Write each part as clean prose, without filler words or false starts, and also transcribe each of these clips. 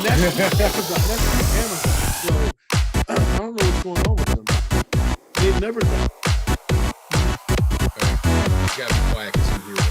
that's Amazon. So I don't know what's going on with them. They've never done. You gotta be quiet because you hear it.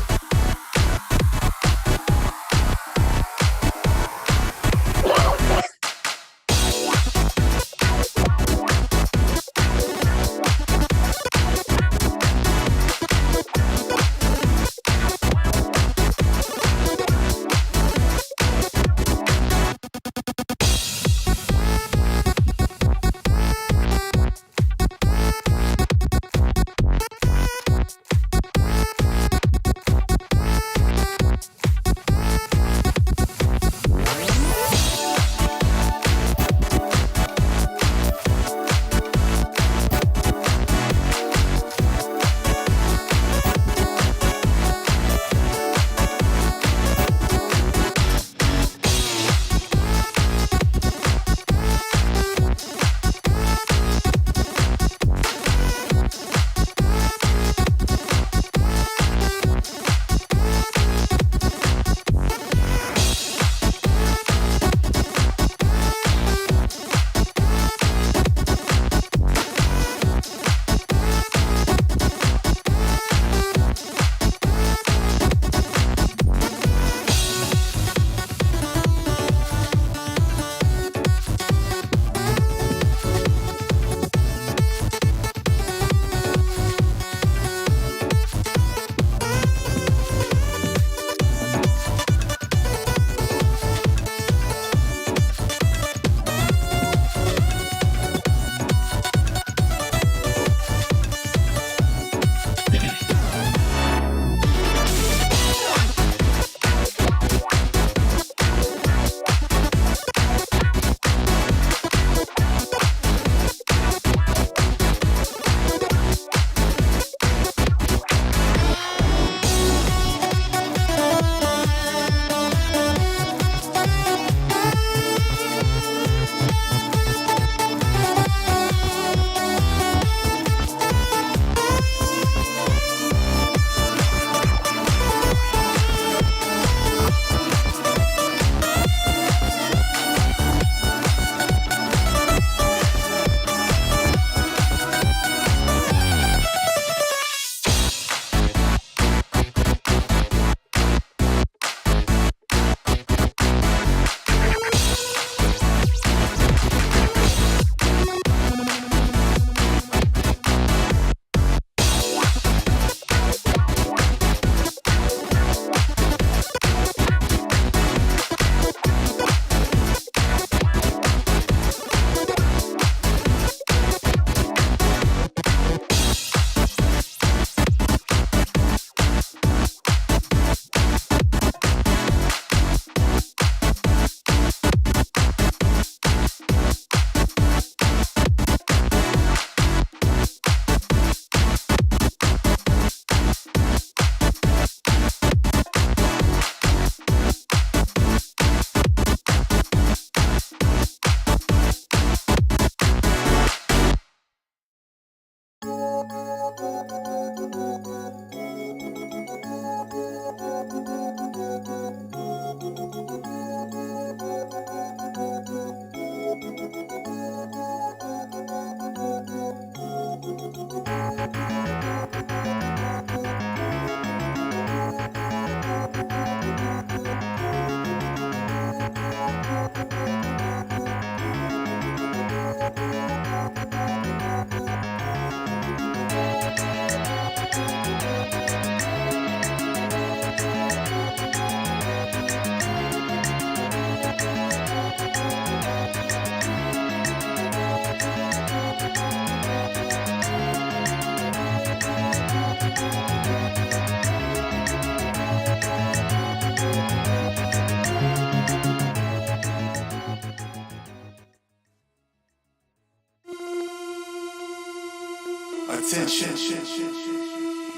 Attention,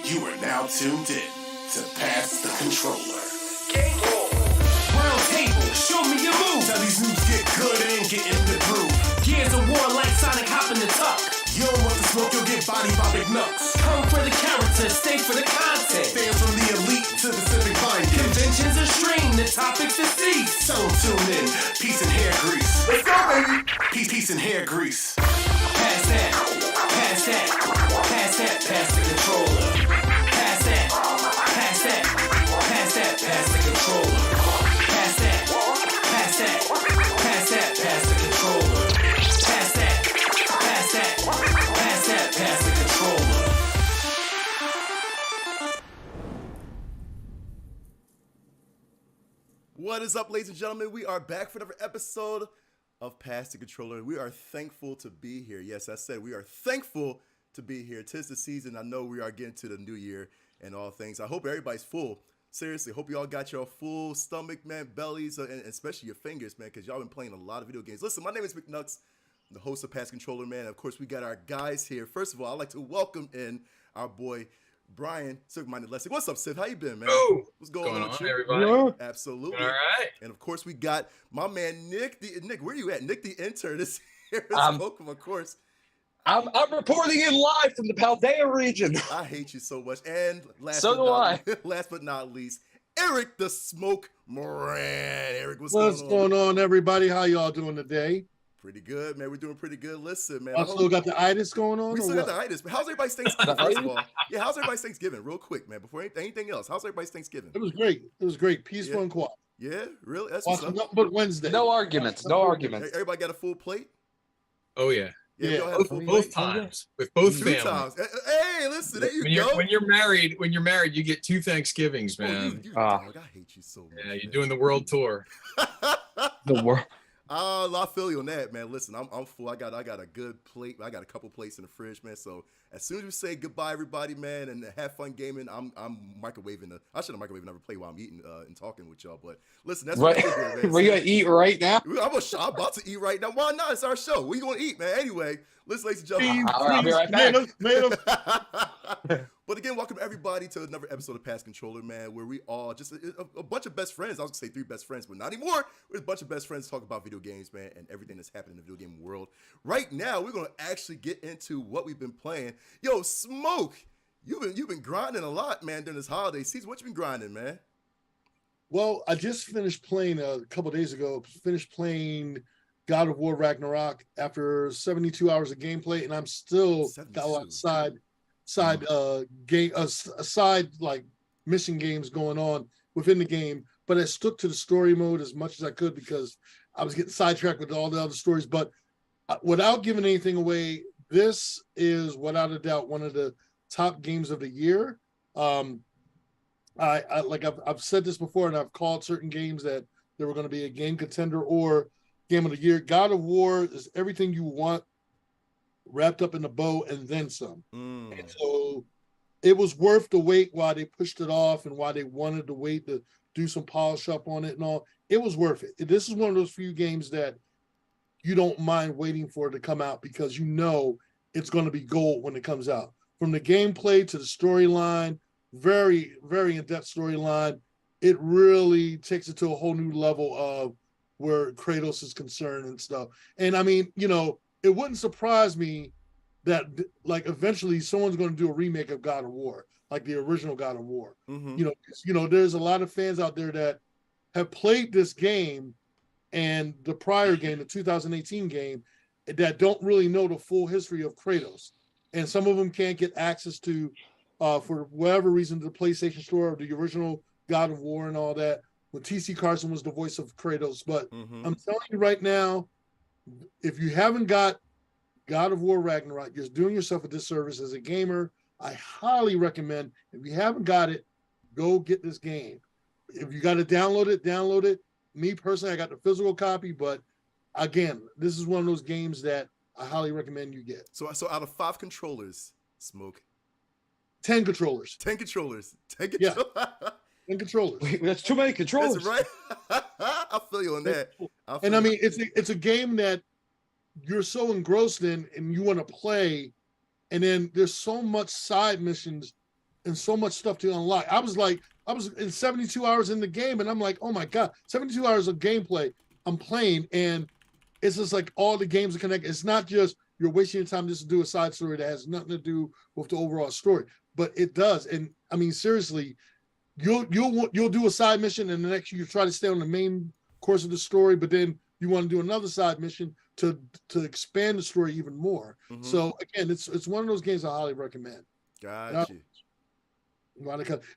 you are now tuned in to Pass the Controller. Game roll. Round table, show me your moves. How these moves get good and get in the groove. Gears of war like Sonic hopping the tuck. You don't want the smoke, you'll get bodied by Big Nuts. Kung for the characters, stay for the content. Fans from the elite to the CIVICMINDED. Conventions are streamed, the topics are seized. Tell 'em tune in. Peace and hair grease. Let's go, baby. Peace and hair grease. Pass that, pass that, pass that, pass the controller. Pass that, pass that, pass that, pass the controller. Pass that, pass that, pass that, pass the controller. Pass that, pass that, pass that, pass the controller. What is up, ladies and gentlemen? We are back for another episode of Pass the Controller. We are thankful to be here. Yes, I said we are thankful to be here. 'Tis the season. I know we are getting to the new year and all things. I hope everybody's full. Seriously, hope y'all got your full stomach, man, bellies, and especially your fingers, man, because y'all been playing a lot of video games. Listen, my name is MCKNUX, the host of Pass Controller, man. Of course, we got our guys here. First of all, I'd like to welcome in our boy, Brian, CIVICMINDED Leslie. What's up, Civ? How you been, man? Oh, What's going on with you? everybody? Absolutely. All right. And of course, we got my man Nick. Nick, where you at? Nick, the intern, is here. Welcome, of course. I'm reporting in live from the Paldea region. I hate you so much. And last but not least, Eric the Smoke Moran. Eric, what's going on, everybody? How y'all doing today? Pretty good, man. We're doing pretty good. Listen, man. I still got the itis going on? We still got the itis. How's everybody's Thanksgiving, first of all? Yeah, how's everybody's Thanksgiving? Real quick, man, before anything else. How's everybody's Thanksgiving? It was great. It was great. Peaceful and quiet. Yeah, really? That's Watching what's up. nothing but Wednesday. No arguments. No arguments. Everybody got a full plate? Oh yeah. Yeah. Y'all had a full Both plate? times with both Two families. times. Hey, listen, there you When go. you're married, you get 2 Thanksgivings, man. You dog, I hate you so much. Yeah, you're doing the world tour. The world. I feel you on that, man. Listen, I'm full. I got a good plate. I got a couple plates in the fridge, man. So as soon as we say goodbye, everybody, man, and have fun gaming, I'm microwaving. I should have microwaved another plate while I'm eating and talking with y'all. But listen, that's what we're doing, man. We're gonna eat right now. I'm about to eat right now. Why not? It's our show. We gonna eat, man. Anyway, listen, ladies and gentlemen. I'll be right back. But again, welcome everybody to another episode of Pass Controller, man, where we all just a bunch of best friends. I was gonna say 3 best friends, but not anymore. We're a bunch of best friends to talk about video games, man, and everything that's happening in the video game world. Right now, we're gonna actually get into what we've been playing. Yo, Smoke, you've been grinding a lot, man, during this holiday season. What you been grinding, man? Well, I just finished playing a couple days ago. Finished playing God of War Ragnarok after 72 hours of gameplay, and I'm still got a lot of side like mission games going on within the game, but I stuck to the story mode as much as I could because I was getting sidetracked with all the other stories. But without giving anything away, this is without a doubt one of the top games of the year. I've said this before, and I've called certain games that they were going to be a game contender or game of the year. God of War is everything you want wrapped up in a bow and then some. And so it was worth the wait while they pushed it off and while they wanted to wait to do some polish up on it and all. It was worth it. This is one of those few games that you don't mind waiting for it to come out because you know it's going to be gold when it comes out. From the gameplay to the storyline, very, very in-depth storyline. It really takes it to a whole new level of where Kratos is concerned and stuff. And I mean, it wouldn't surprise me that like eventually someone's going to do a remake of God of War, like the original God of War. Mm-hmm. There's a lot of fans out there that have played this game and the prior game, the 2018 game, that don't really know the full history of Kratos. And some of them can't get access to, for whatever reason, the PlayStation Store of the original God of War and all that, when T.C. Carson was the voice of Kratos. But I'm telling you right now, if you haven't got God of War Ragnarok, you're doing yourself a disservice as a gamer. I highly recommend, if you haven't got it, go get this game. If you got to download it. Me personally, I got the physical copy, but again, this is one of those games that I highly recommend you get. So out of 5 controllers, Smoke. 10 controllers. 10 controllers. 10 controllers. Yeah. 10 controllers. That's too many controllers. That's right. I feel you on that. I mean, it's a game that you're so engrossed in and you want to play, and then there's so much side missions and so much stuff to unlock. I was in 72 hours in the game, and I'm like, oh my God, 72 hours of gameplay I'm playing, and it's just like all the games are connected. It's not just you're wasting your time just to do a side story that has nothing to do with the overall story. but it does. And I mean, seriously, you'll do a side mission, and the next you try to stay on the main course of the story, but then you want to do another side mission to expand the story even more. Mhm. So again, it's one of those games I highly recommend. Gotcha.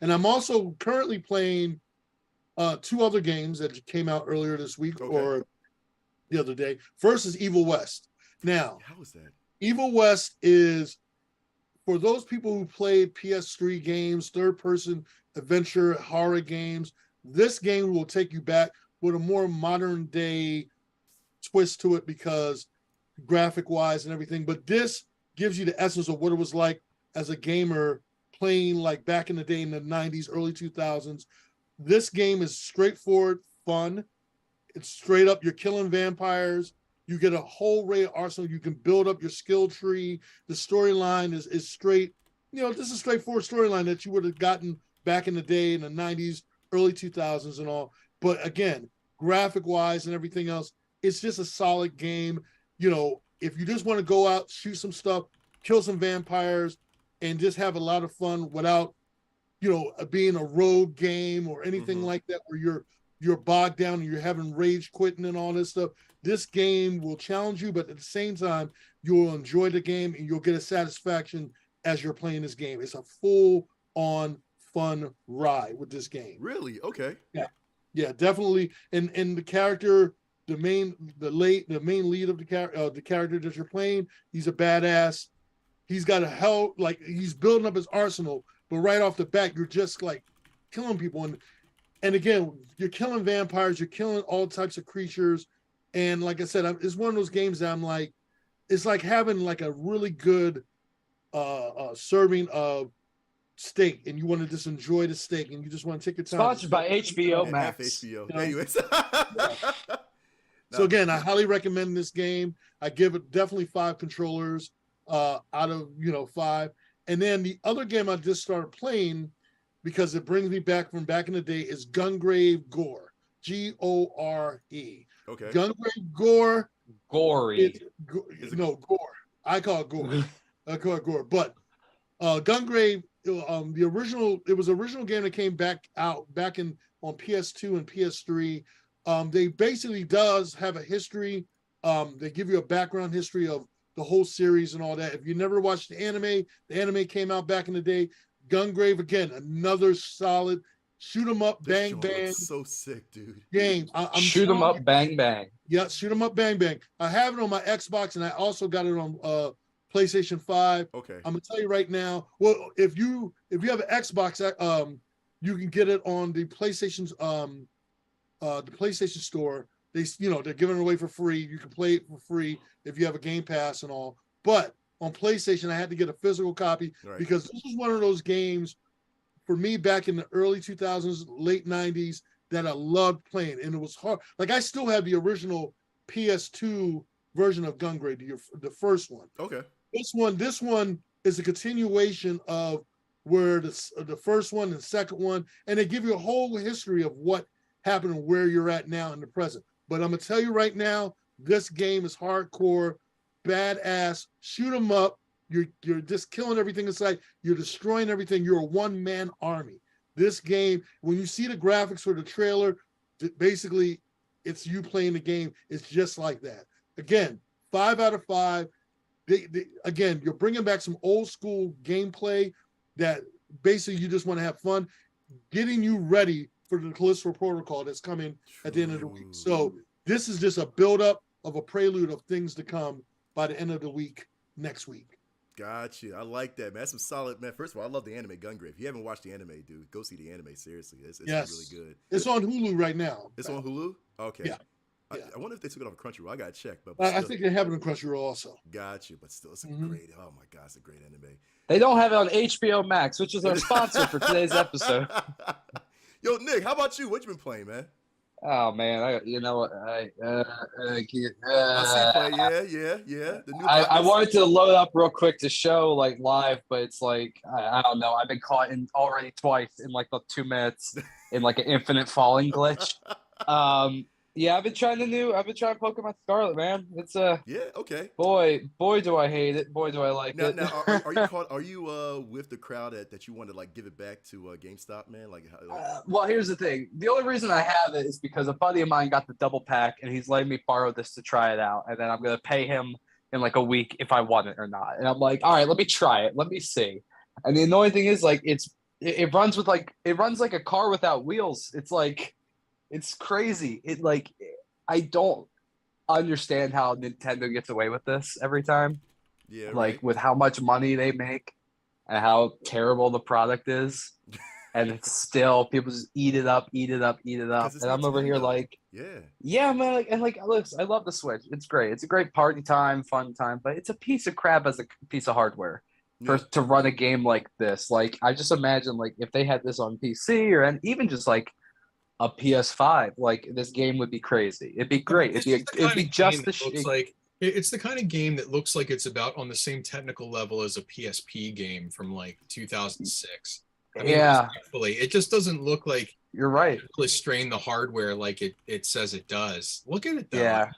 And I'm also currently playing 2 other games that came out earlier this week or the other day. First is Evil West. Now, how is that? Evil West is for those people who played PS3 games, third-person adventure horror games. This game will take you back with a more modern day twist to it because graphic-wise and everything. But this gives you the essence of what it was like as a gamer playing like back in the day in the 90s, early 2000s. This game is straightforward, fun. It's straight up, you're killing vampires. You get a whole array of arsenal. You can build up your skill tree. The storyline is straight. This is a straightforward storyline that you would have gotten back in the day in the 90s, early 2000s and all. But again, graphic-wise and everything else, it's just a solid game. If you just want to go out, shoot some stuff, kill some vampires, and just have a lot of fun without, being a rogue game or anything like that where you're bogged down and you're having rage quitting and all this stuff. This game will challenge you, but at the same time, you'll enjoy the game and you'll get a satisfaction as you're playing this game. It's a full-on fun ride with this game. Really? Okay. Yeah, definitely. And the character, the main lead of the character that you're playing, he's a badass. He's got he's building up his arsenal, but right off the bat, you're just like killing people. And again, you're killing vampires, you're killing all types of creatures. And like I said, it's one of those games that I'm like, it's like having like a really good serving of steak, and you want to just enjoy the steak, and you just want to take your time. Sponsored by HBO Max. HBO. Yeah. Anyways. So again, I highly recommend this game. I give it definitely 5 controllers out of 5. And then the other game I just started playing because it brings me back from back in the day is Gungrave Gore. Gore. Okay. Gungrave Gore. Gory. Gore. I call it Gore. I call it Gore. But Gungrave, it was an original game that came back on PS2 and PS3. They basically does have a history. They give you a background history of the whole series and all that. If you never watched the anime came out back in the day. Gungrave, again, another solid shoot 'em up, bang bang. So sick, dude. Game. Shoot 'em up, bang bang. Yeah, shoot 'em up, bang bang. I have it on my Xbox, and I also got it on PlayStation 5. Okay. I'm gonna tell you right now. Well, if you have an Xbox, you can get it on the PlayStation's the PlayStation Store. They're giving it away for free. You can play it for free if you have a Game Pass and all. But on PlayStation, I had to get a physical copy because this was one of those games for me back in the early 2000s, late 90s that I loved playing, and it was hard. Like I still have the original PS2 version of Gungrave, the first one. Okay. This one is a continuation of where the first one and second one, and they give you a whole history of what happened and where you're at now in the present. But I'm gonna tell you right now, this game is hardcore, badass. Shoot 'em up. You're just killing everything inside. You're destroying everything. You're a one-man army. This game, when you see the graphics for the trailer, basically it's you playing the game. It's just like that. Again, 5 out of 5. Again, you're bringing back some old school gameplay that basically you just want to have fun, getting you ready for the Callisto Protocol that's coming at the end of the week. So this is just a build-up of a prelude of things to come by the end of the week next week. Gotcha. I like that, man. That's some solid, man. First of all, I love the anime Gungrave. If you haven't watched the anime, dude, go see the anime. Seriously, it's yes. really good. It's on Hulu right now. It's on Hulu? Okay. Yeah. I wonder if they took it off Crunchyroll. I got to check. But I think they have it on Crunchyroll also. Gotcha. But still, it's a great, oh my God, it's a great anime. They don't have it on HBO Max, which is our sponsor for today's episode. Yo, Nick, how about you? What you been playing, man? Oh man, I see you play. Yeah. The new I wanted to load up real quick to show like live, but it's like I don't know. I've been caught in already twice in like the 2 minutes in like an infinite falling glitch. Yeah, I've been trying Pokemon Scarlet, man. It's Yeah. Okay. boy, do I hate it. Boy, do I like Now, it. now, are you with the crowd that you want to like give it back to GameStop, man? Like, Well, here's the thing. The only reason I have it is because a buddy of mine got the double pack, and he's letting me borrow this to try it out, and then I'm gonna pay him in like a week if I want it or not. And I'm like, all right, let me try it. Let me see. And the annoying thing is, like, it runs like a car without wheels. It's like, it's crazy. I don't understand how Nintendo gets away with this every time. yeah, Like right. with how much money they make and how terrible the product is. And it's still people just eat it up. Because it's And I'm over here Nintendo. like, Yeah. yeah, man, look, I love the Switch. It's great. It's a great party time, fun time, but it's a piece of crap as a piece of hardware Yeah. to run a game like this. Like I just imagine like if they had this on PC and even just like a PS5, like this game would be crazy. It'd be great. It'd be just the It's the kind of game that looks like it's about on the same technical level as a PSP game from like 2006. I mean, yeah, respectfully, it just doesn't look like you're right. really strain the hardware like it says it does. Look at it though. Yeah.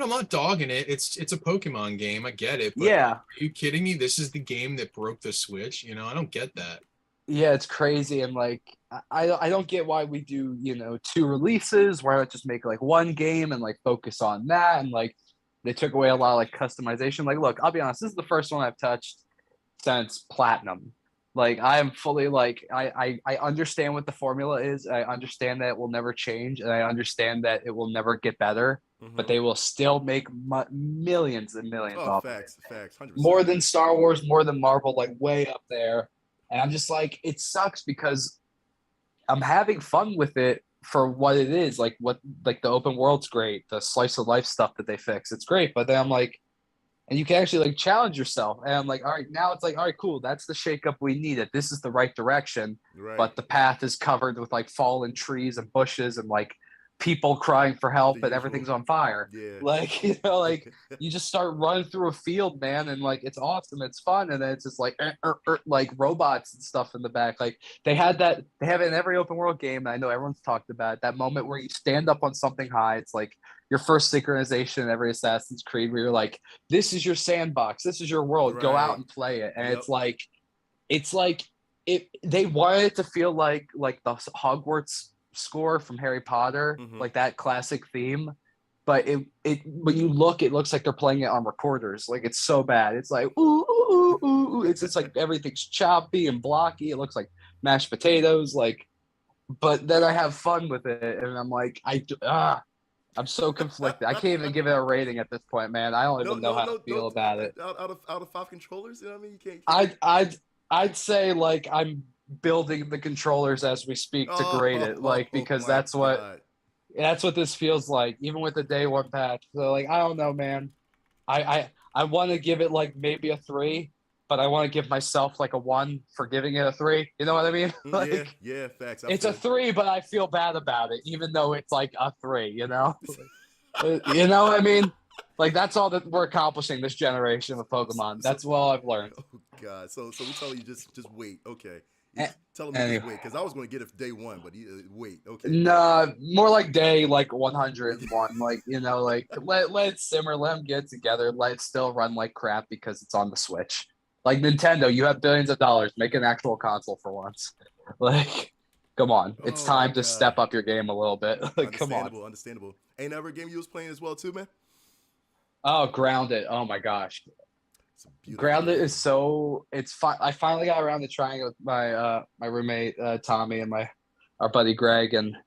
I'm not dogging it. It's a Pokemon game. I get it. But Yeah. are you kidding me? This is the game that broke the Switch. I don't get that. Yeah, it's crazy. And like I don't get why we do, 2 releases. Why not just make like one game and like focus on that? And like they took away a lot of like customization. Like, look, I'll be honest, this is the first one I've touched since Platinum. Like I am fully like I understand what the formula is. I understand that it will never change, and I understand that it will never get better. But they will still make millions and millions off of it. Facts, 100%. More than Star Wars, more than Marvel, like way up there. And I'm just like, it sucks because I'm having fun with it for what it is. Like the open world's great, the slice of life stuff that they fix, it's great. But then I'm like, and you can actually like challenge yourself. And I'm like, all right, now it's like, all right, cool. That's the shakeup we needed. This is the right direction. Right. But the path is covered with like fallen trees and bushes and like people crying for help and everything's on fire. Yeah. Like, like you just start running through a field, man. And like, it's awesome. It's fun. And then it's just like, like robots and stuff in the back. Like they have it in every open world game. I know everyone's talked about it, that moment where you stand up on something high. It's like your first synchronization in every Assassin's Creed where you're like, this is your sandbox. This is your world. Go out and play it. And it's like they wanted it to feel like the Hogwarts score from Harry Potter, like that classic theme. But when you look, it looks like they're playing it on recorders. Like it's so bad. It's like ooh, ooh, ooh, ooh. It's just like everything's choppy and blocky. It looks like mashed potatoes. Like, but then I have fun with it, and I'm like, I'm so conflicted. I can't even give it a rating at this point, man. I don't even know how to feel about it. Out of 5 controllers, you know what I mean? You can't. I'd say like I'm building the controllers as we speak to grade it, like because that's what this feels like, even with the day one patch. So like I don't know, man. I want to give it like maybe a 3, but I want to give myself like a 1 for giving it a 3. You know what I mean? Like, yeah, facts. It's a 3, but I feel bad about it, even though it's like a 3. You know what I mean? Like that's all that we're accomplishing this generation of Pokemon. That's all I've learned. Oh God! So we tell you just wait, okay? Tell them anyway. just wait, because I was going to get it day 1, but wait, okay? Nah, more like day like 101. Like like let it simmer, let them get together, let it still run like crap because it's on the Switch. Like Nintendo, you have billions of dollars, make an actual console for once. Like, come on, it's time to step up your game a little bit. Like, come on. Understandable. Ain't ever a game you was playing as well too, man? Oh, Grounded. Oh my gosh. Grounded game. Is so it's fun. I finally got around to trying it with my my roommate Tommy and our buddy Greg, and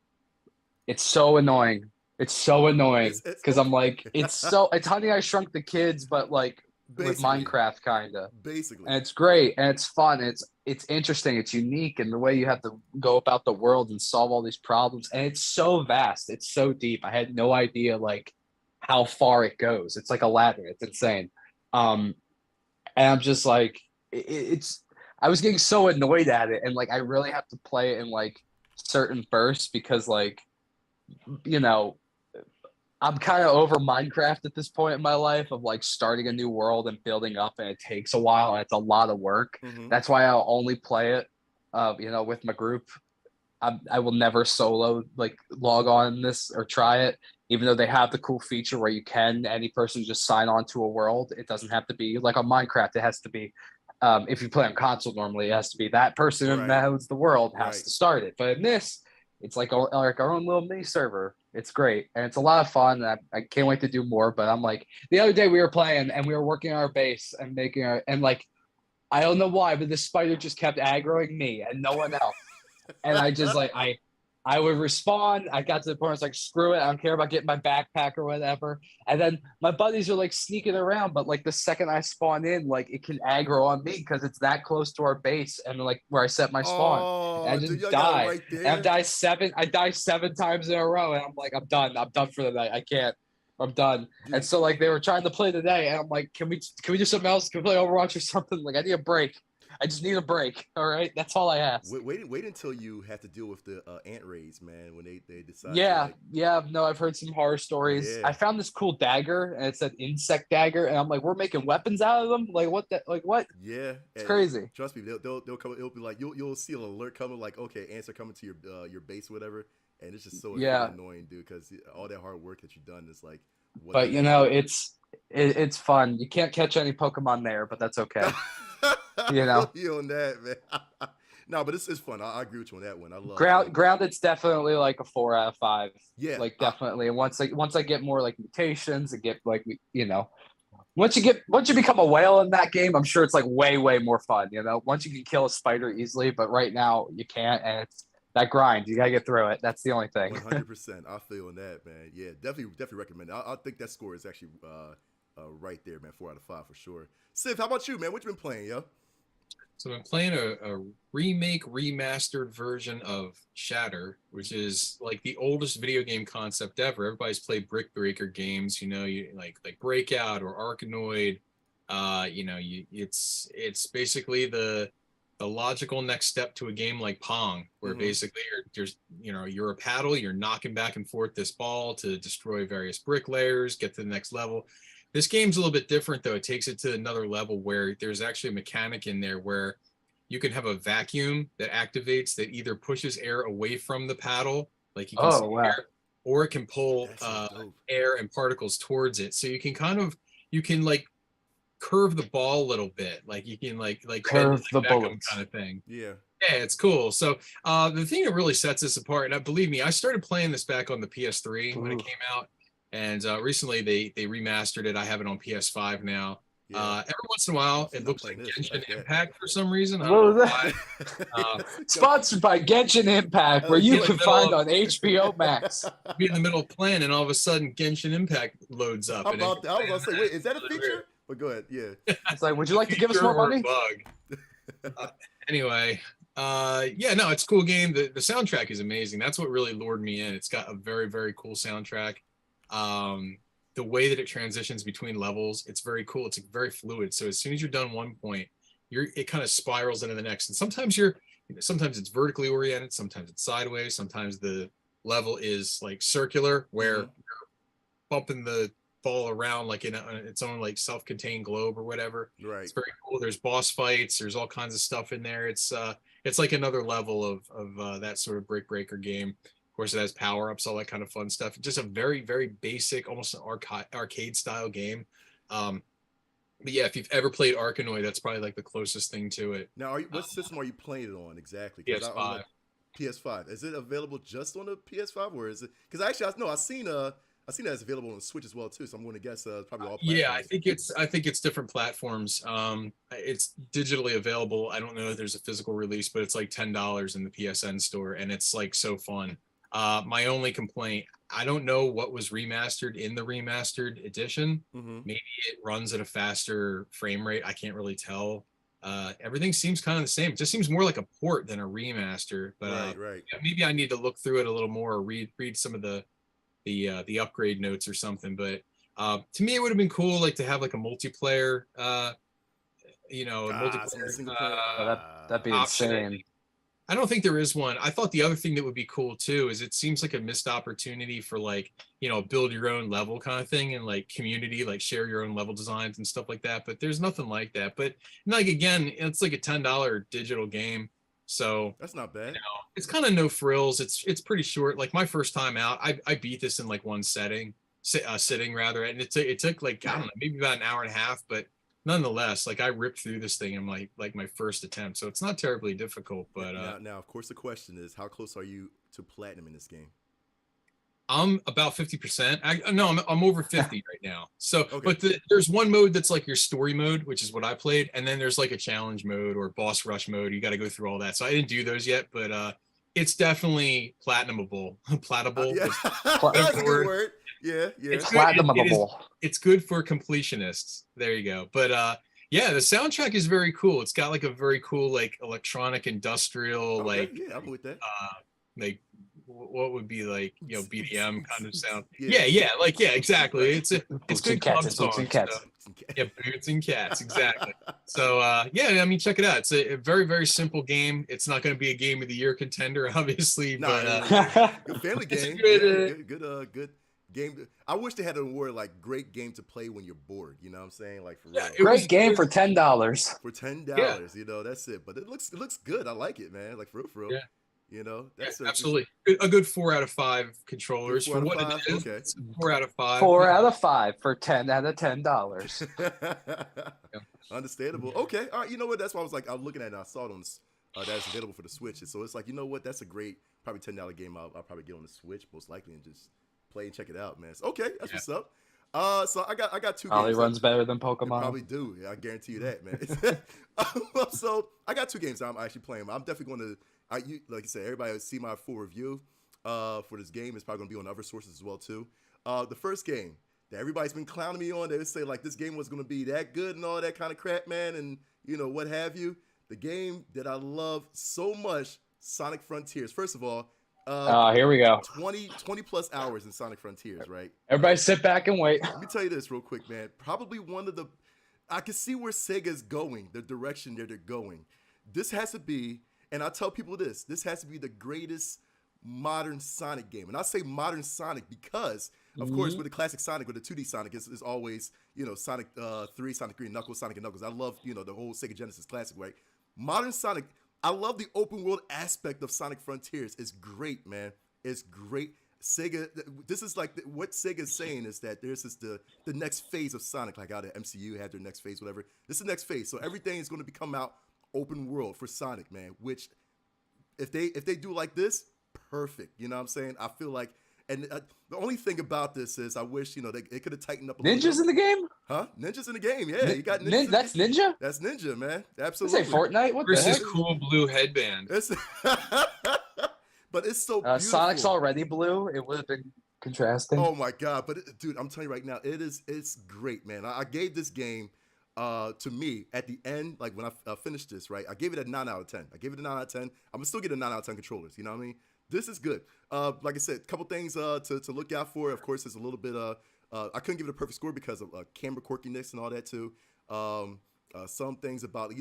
it's so annoying. It's so annoying because I'm like, it's Honey I Shrunk the Kids, but like with Minecraft kind of. Basically. And it's great and it's fun. It's interesting. It's unique, and the way you have to go about the world and solve all these problems. And it's so vast. It's so deep. I had no idea like how far it goes. It's like a ladder. It's insane. And I'm just like, I was getting so annoyed at it. And like, I really have to play it in like certain bursts because like, I'm kind of over Minecraft at this point in my life of like starting a new world and building up, and it takes a while and it's a lot of work. That's why I'll only play it, with my group. I will never solo like log on this or try it even though they have the cool feature where you can any person just sign on to a world. It doesn't have to be like on Minecraft. It has to be if you play on console normally, it has to be that person who knows the world has to start it. But in this, it's like our own little mini server. It's great and it's a lot of fun. I can't wait to do more. But I'm like the other day we were playing and we were working on our base and making our and like I don't know why, but this spider just kept aggroing me and no one else. And I just like I would respond. I got to the point where I was like, screw it. I don't care about getting my backpack or whatever. And then my buddies are like sneaking around, but like the second I spawn in, like it can aggro on me because it's that close to our base and like where I set my spawn. And I just die. Right and I die seven times in a row. And I'm like, I'm done. I'm done for the night. I can't. I'm done. Dude. And so like they were trying to play today, and I'm like, can we do something else? Can we play Overwatch or something? Like I need a break. I just need a break. All right, that's all I ask. Wait until you have to deal with the ant raids, man. When they decide. Yeah. No, I've heard some horror stories. Yeah. I found this cool dagger, and it said insect dagger, and I'm like, we're making weapons out of them. Like what? What? Yeah, it's crazy. Trust me, they'll come. It'll be like you'll see an alert coming, like okay, ants are coming to your base, whatever. And it's just so annoying, dude, because all that hard work that you've done is like. But you know, it's fun. You can't catch any Pokemon there, but that's okay. You know, you on that, man. No, but it's fun. I agree with you on that one. I love ground. It's definitely like a 4 out of 5. Yeah, like definitely. And once I get more like mutations and get like once you become a whale in that game, I'm sure it's like way more fun. You know, once you can kill a spider easily, but right now you can't, and it's that grind. You gotta get through it. That's the only thing. 100%. I feel on that, man. Yeah, definitely recommend it. I think that score is actually right there, man. 4 out of 5 for sure. Civ, how about you, man? What you been playing, yo? So I've been playing a remastered version of Shatter, which is like the oldest video game concept ever. Everybody's played brick breaker games, you like Breakout or Arkanoid. It's basically the logical next step to a game like Pong, where basically you're a paddle, you're knocking back and forth this ball to destroy various brick layers, get to the next level. This game's a little bit different, though. It takes it to another level where there's actually a mechanic in there where you can have a vacuum that activates that either pushes air away from the paddle, like you can see air, or it can pull air and particles towards it. So you can like curve the ball a little bit, like you can like curve the bullets kind of thing. Yeah, it's cool. So the thing that really sets this apart, and believe me, I started playing this back on the PS3 when it came out. And recently they remastered it. I have it on PS5 now. Yeah. Every once in a while, it looks like Genshin Impact for some reason. I don't know why. Sponsored by Genshin Impact, where you can find on HBO Max. Be in the middle of playing, and all of a sudden, Genshin Impact loads up. How about that? I was gonna say, wait, is that a feature? But go ahead. Yeah. It's like, would you like to give us more money? Bug. Anyway. No, it's a cool game. The soundtrack is amazing. That's what really lured me in. It's got a very, very cool soundtrack. The way that it transitions between levels, it's very cool. It's very fluid. So as soon as you're done one point, it kind of spirals into the next. And sometimes sometimes it's vertically oriented, sometimes it's sideways, sometimes the level is like circular, where you're bumping the ball around like in its own like self-contained globe or whatever. Right. It's very cool. There's boss fights. There's all kinds of stuff in there. It's like another level of that sort of brick breaker game. Of course, it has power-ups, all that kind of fun stuff. Just a very, very basic, almost an arcade-style game. But yeah, if you've ever played Arkanoid, that's probably like the closest thing to it. Now, what system are you playing it on exactly? PS5. PS5. Is it available just on the PS5, or is it? Because actually, I've seen that it's available on Switch as well too. So I'm going to guess probably all platforms. Yeah, I think it's different platforms. It's digitally available. I don't know if there's a physical release, but it's like $10 in the PSN store, and it's like so fun. My only complaint, I don't know what was remastered in the remastered edition. Maybe it runs at a faster frame rate. I can't really tell. Everything seems kind of the same. It just seems more like a port than a remaster. But right. Yeah, maybe I need to look through it a little more, or read some of the upgrade notes or something. But to me, it would have been cool, like to have like a multiplayer, that'd be insane. I don't think there is one. I thought the other thing that would be cool too is it seems like a missed opportunity for like, build your own level kind of thing, and like community, like share your own level designs and stuff like that. But there's nothing like that. But like, again, it's like a $10 digital game. So That's not bad. it's kind of no frills. It's pretty short. Like my first time out, I beat this in like one sitting rather, and it took like, I don't know, maybe about an hour and a half, but nonetheless, like I ripped through this thing in my first attempt. So it's not terribly difficult. But now, of course, the question is, how close are you to platinum in this game? I'm about 50%. No, I'm over 50 right now. So, Okay. but there's one mode that's like your story mode, which is what I played, and then there's like a challenge mode or boss rush mode. You got to go through all that. So I didn't do those yet, but it's definitely platinumable. Platable. Yeah. That's a good word. Yeah. It's Platinumable. It's good for completionists. There you go. But yeah, the soundtrack is very cool. It's got like a very cool like electronic industrial Okay, yeah, I'm with that. like what would be like, you know, BDM kind of sound. Yeah. Yeah, exactly. It's good club Boots songs. and cats. Yeah, boots and cats, exactly. So yeah, I mean, check it out. It's a very, very simple game. It's not going to be a game of the year contender, obviously, but good family it's game. good, Good game. I wish they had an award like great game to play when you're bored. You know what I'm saying? Like for real. Great game for $10. For $10, you know, that's it. But it looks good. I like it, man. Like for real. Yeah. You know, that's absolutely a good 4 out of 5 controllers for what it is. Okay. It's 4 out of 5. 4 out of 5 for 10 out of $10. Understandable. Okay. All right. You know what? That's why I was looking at it and I saw it on that's available for the Switch. So it's like, you know what? That's a great, probably $10 game. I'll probably get on the Switch most likely and just play and check it out, man. So, okay. That's what's up. So I got 2 games. Probably runs better than Pokemon. Probably do. Yeah, I guarantee you that, man. So I got 2 games I'm actually playing. I'm definitely going to, like I said, everybody will see my full review for this game. It's probably going to be on other sources as well, too. The first game that everybody's been clowning me on, they would say, like, this game was going to be that good and all that kind of crap, man, and, you know, what have you. The game that I love so much, Sonic Frontiers. First of all, here we go. 20 plus hours in Sonic Frontiers, right? Everybody sit back and wait. Let me tell you this real quick, man. Probably one of the, I can see where Sega's going, the direction that they're going. This has to be, and I tell people this has to be the greatest modern Sonic game. And I say modern Sonic because, of course, with the classic Sonic, with the 2D Sonic, is always, you know, Sonic 3, Sonic 3, Knuckles, Sonic and Knuckles. I love, you know, the whole Sega Genesis classic, right? Modern Sonic, I love the open world aspect of Sonic Frontiers. It's great, man. It's great. Sega, this is like what Sega's saying is that there's this the next phase of Sonic, like how the MCU had their next phase, whatever. This is the next phase. So everything is going to come out open world for Sonic, man, which if they do like this, perfect. You know what I'm saying? I feel like, and the only thing about this is I wish, you know, they could have tightened up a little Ninjas in the game? Huh? Ninjas in the game, yeah. You got ninjas. That's Ninja? That's Ninja, man. You Absolutely. say Fortnite? What Where's the his heck? cool blue headband? It's but it's so beautiful. Sonic's already blue. It would have been contrasting. Oh my god! But dude, I'm telling you right now, it's great, man. I gave this game to me at the end, like when I finished this, right? I gave it a 9 out of 10. I gave it a 9 out of 10. I'm gonna still get a 9 out of 10 controllers. You know what I mean? This is good. Like I said, a couple things to look out for. Of course, there's a little bit I couldn't give it a perfect score because of camera quirkiness and all that too. Some things about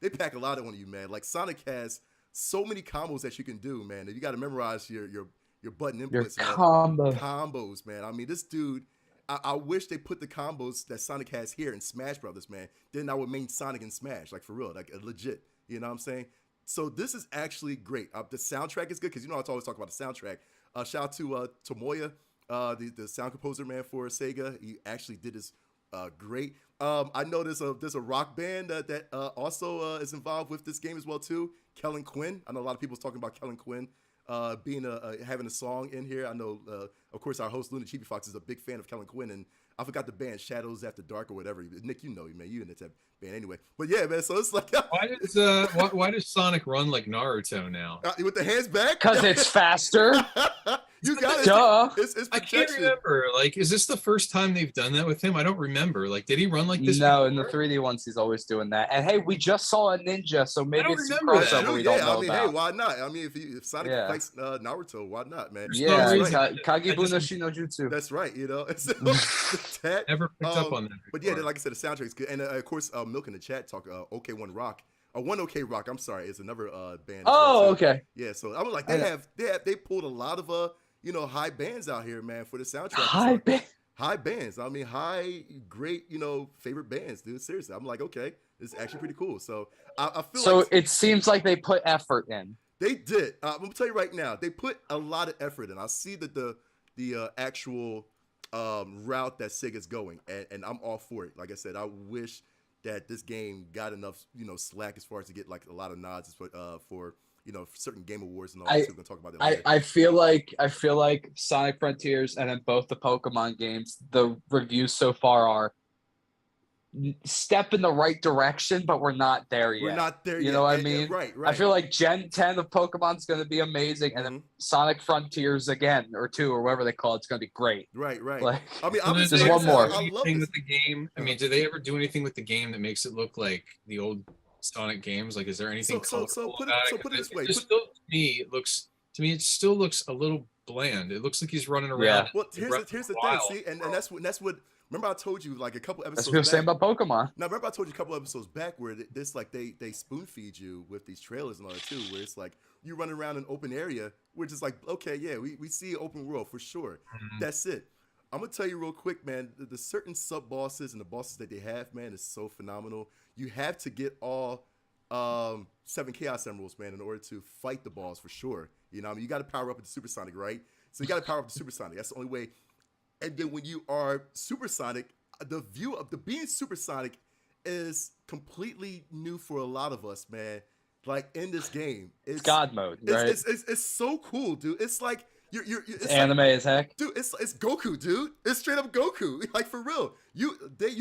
they pack a lot on you, man. Like Sonic has so many combos that you can do, man. You got to memorize your button inputs, Your combos, man. I mean, this dude. I wish they put the combos that Sonic has here in Smash Brothers, man. Then I would main Sonic in Smash, like for real, like legit. You know what I'm saying? So this is actually great. The soundtrack is good because you know I always talk about the soundtrack. Shout out to Tomoya, the sound composer, man, for Sega. He actually did this great. I know there's a rock band that also is involved with this game as well too. Kellen Quinn. I know a lot of people's talking about Kellen Quinn being having a song in here. I know, of course, our host Luna Chibi Fox is a big fan of Kellen Quinn, and I forgot the band Shadows After Dark or whatever. Nick, you know, man, you in that band anyway. But yeah, man. So it's like, why does Sonic run like Naruto now? With the hands back, because it's faster. You got it. Duh. It's I can't remember. Like, is this the first time they've done that with him? I don't remember. Like, did he run like this? No, before? in the 3D ones, he's always doing that. And hey, we just saw a ninja, so maybe it's some remember that. crossover we don't know I mean, about. hey, why not? I mean, if Sonic fights Naruto, why not, man? Yeah, That's right. Kagebu no Shi no Jutsu. That's right. You know, Never picked up on that. But yeah, like I said, the soundtrack is good, and of course, Milk in the chat talk OK One Rock. One OK Rock. I'm sorry, is another band. Oh, okay. Yeah, so I was like, they pulled a lot of high bands out here, man, for the soundtrack. High band. high bands. I mean, high, great, favorite bands, dude. Seriously, I'm like, okay, it's actually pretty cool. So I feel So like it seems like they put effort in. they did. I'm gonna tell you right now, they put a lot of effort in. I see that the actual route that Sega's going, and I'm all for it. Like I said, I wish that this game got enough, slack as far as to get like a lot of nods for certain game awards and all that. We're gonna talk about that later. I feel like Sonic Frontiers and then both the Pokemon games, the reviews so far are step in the right direction, but we're not there yet. We're not there yet. You know what I mean? Right. I feel like Gen 10 of Pokemon's going to be amazing, and then Sonic Frontiers again, or 2, or whatever they call it, it's going to be great. Right. Like, I mean, there's obviously, one more. I love Anything this. with the game. I mean, do they ever do anything with the game that makes it look like the old Sonic games? Like, is there anything So colorful put about it this way. To me, it still looks a little bland. It looks like he's running around. Yeah. Well, here's the thing. See, and that's what. Remember, I told you like a couple episodes. That's what you're saying about Pokemon. Now, remember I told you a couple episodes back where this like they spoon feed you with these trailers and all that too, where it's like you run around an open area, which is like, okay, yeah, we see open world for sure. That's it. I'm gonna tell you real quick, man. The certain sub bosses and the bosses that they have, man, is so phenomenal. You have to get all 7 Chaos Emeralds, man, in order to fight the boss for sure. You know, what I mean, you got to power up with the Supersonic, right? So you got to power up the Supersonic. That's the only way. And then when you are supersonic, the view of the being supersonic is completely new for a lot of us, man. Like in this game, it's God mode, right? It's so cool, dude. It's like it's anime like, as heck, dude. It's Goku, dude. It's straight up Goku, like for real. You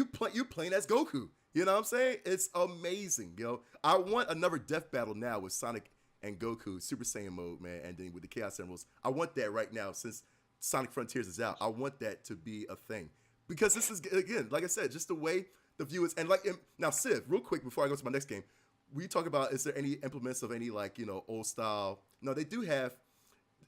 playing as Goku. You know what I'm saying? It's amazing, yo. I want another death battle now with Sonic and Goku, Super Saiyan mode, man, and then with the Chaos Emeralds. I want that right now since Sonic Frontiers is out. I want that to be a thing because this is, again, like I said, just the way the view is. And like now, Civ, real quick before I go to my next game, we talk about, is there any implements of any like old style? No, they do have.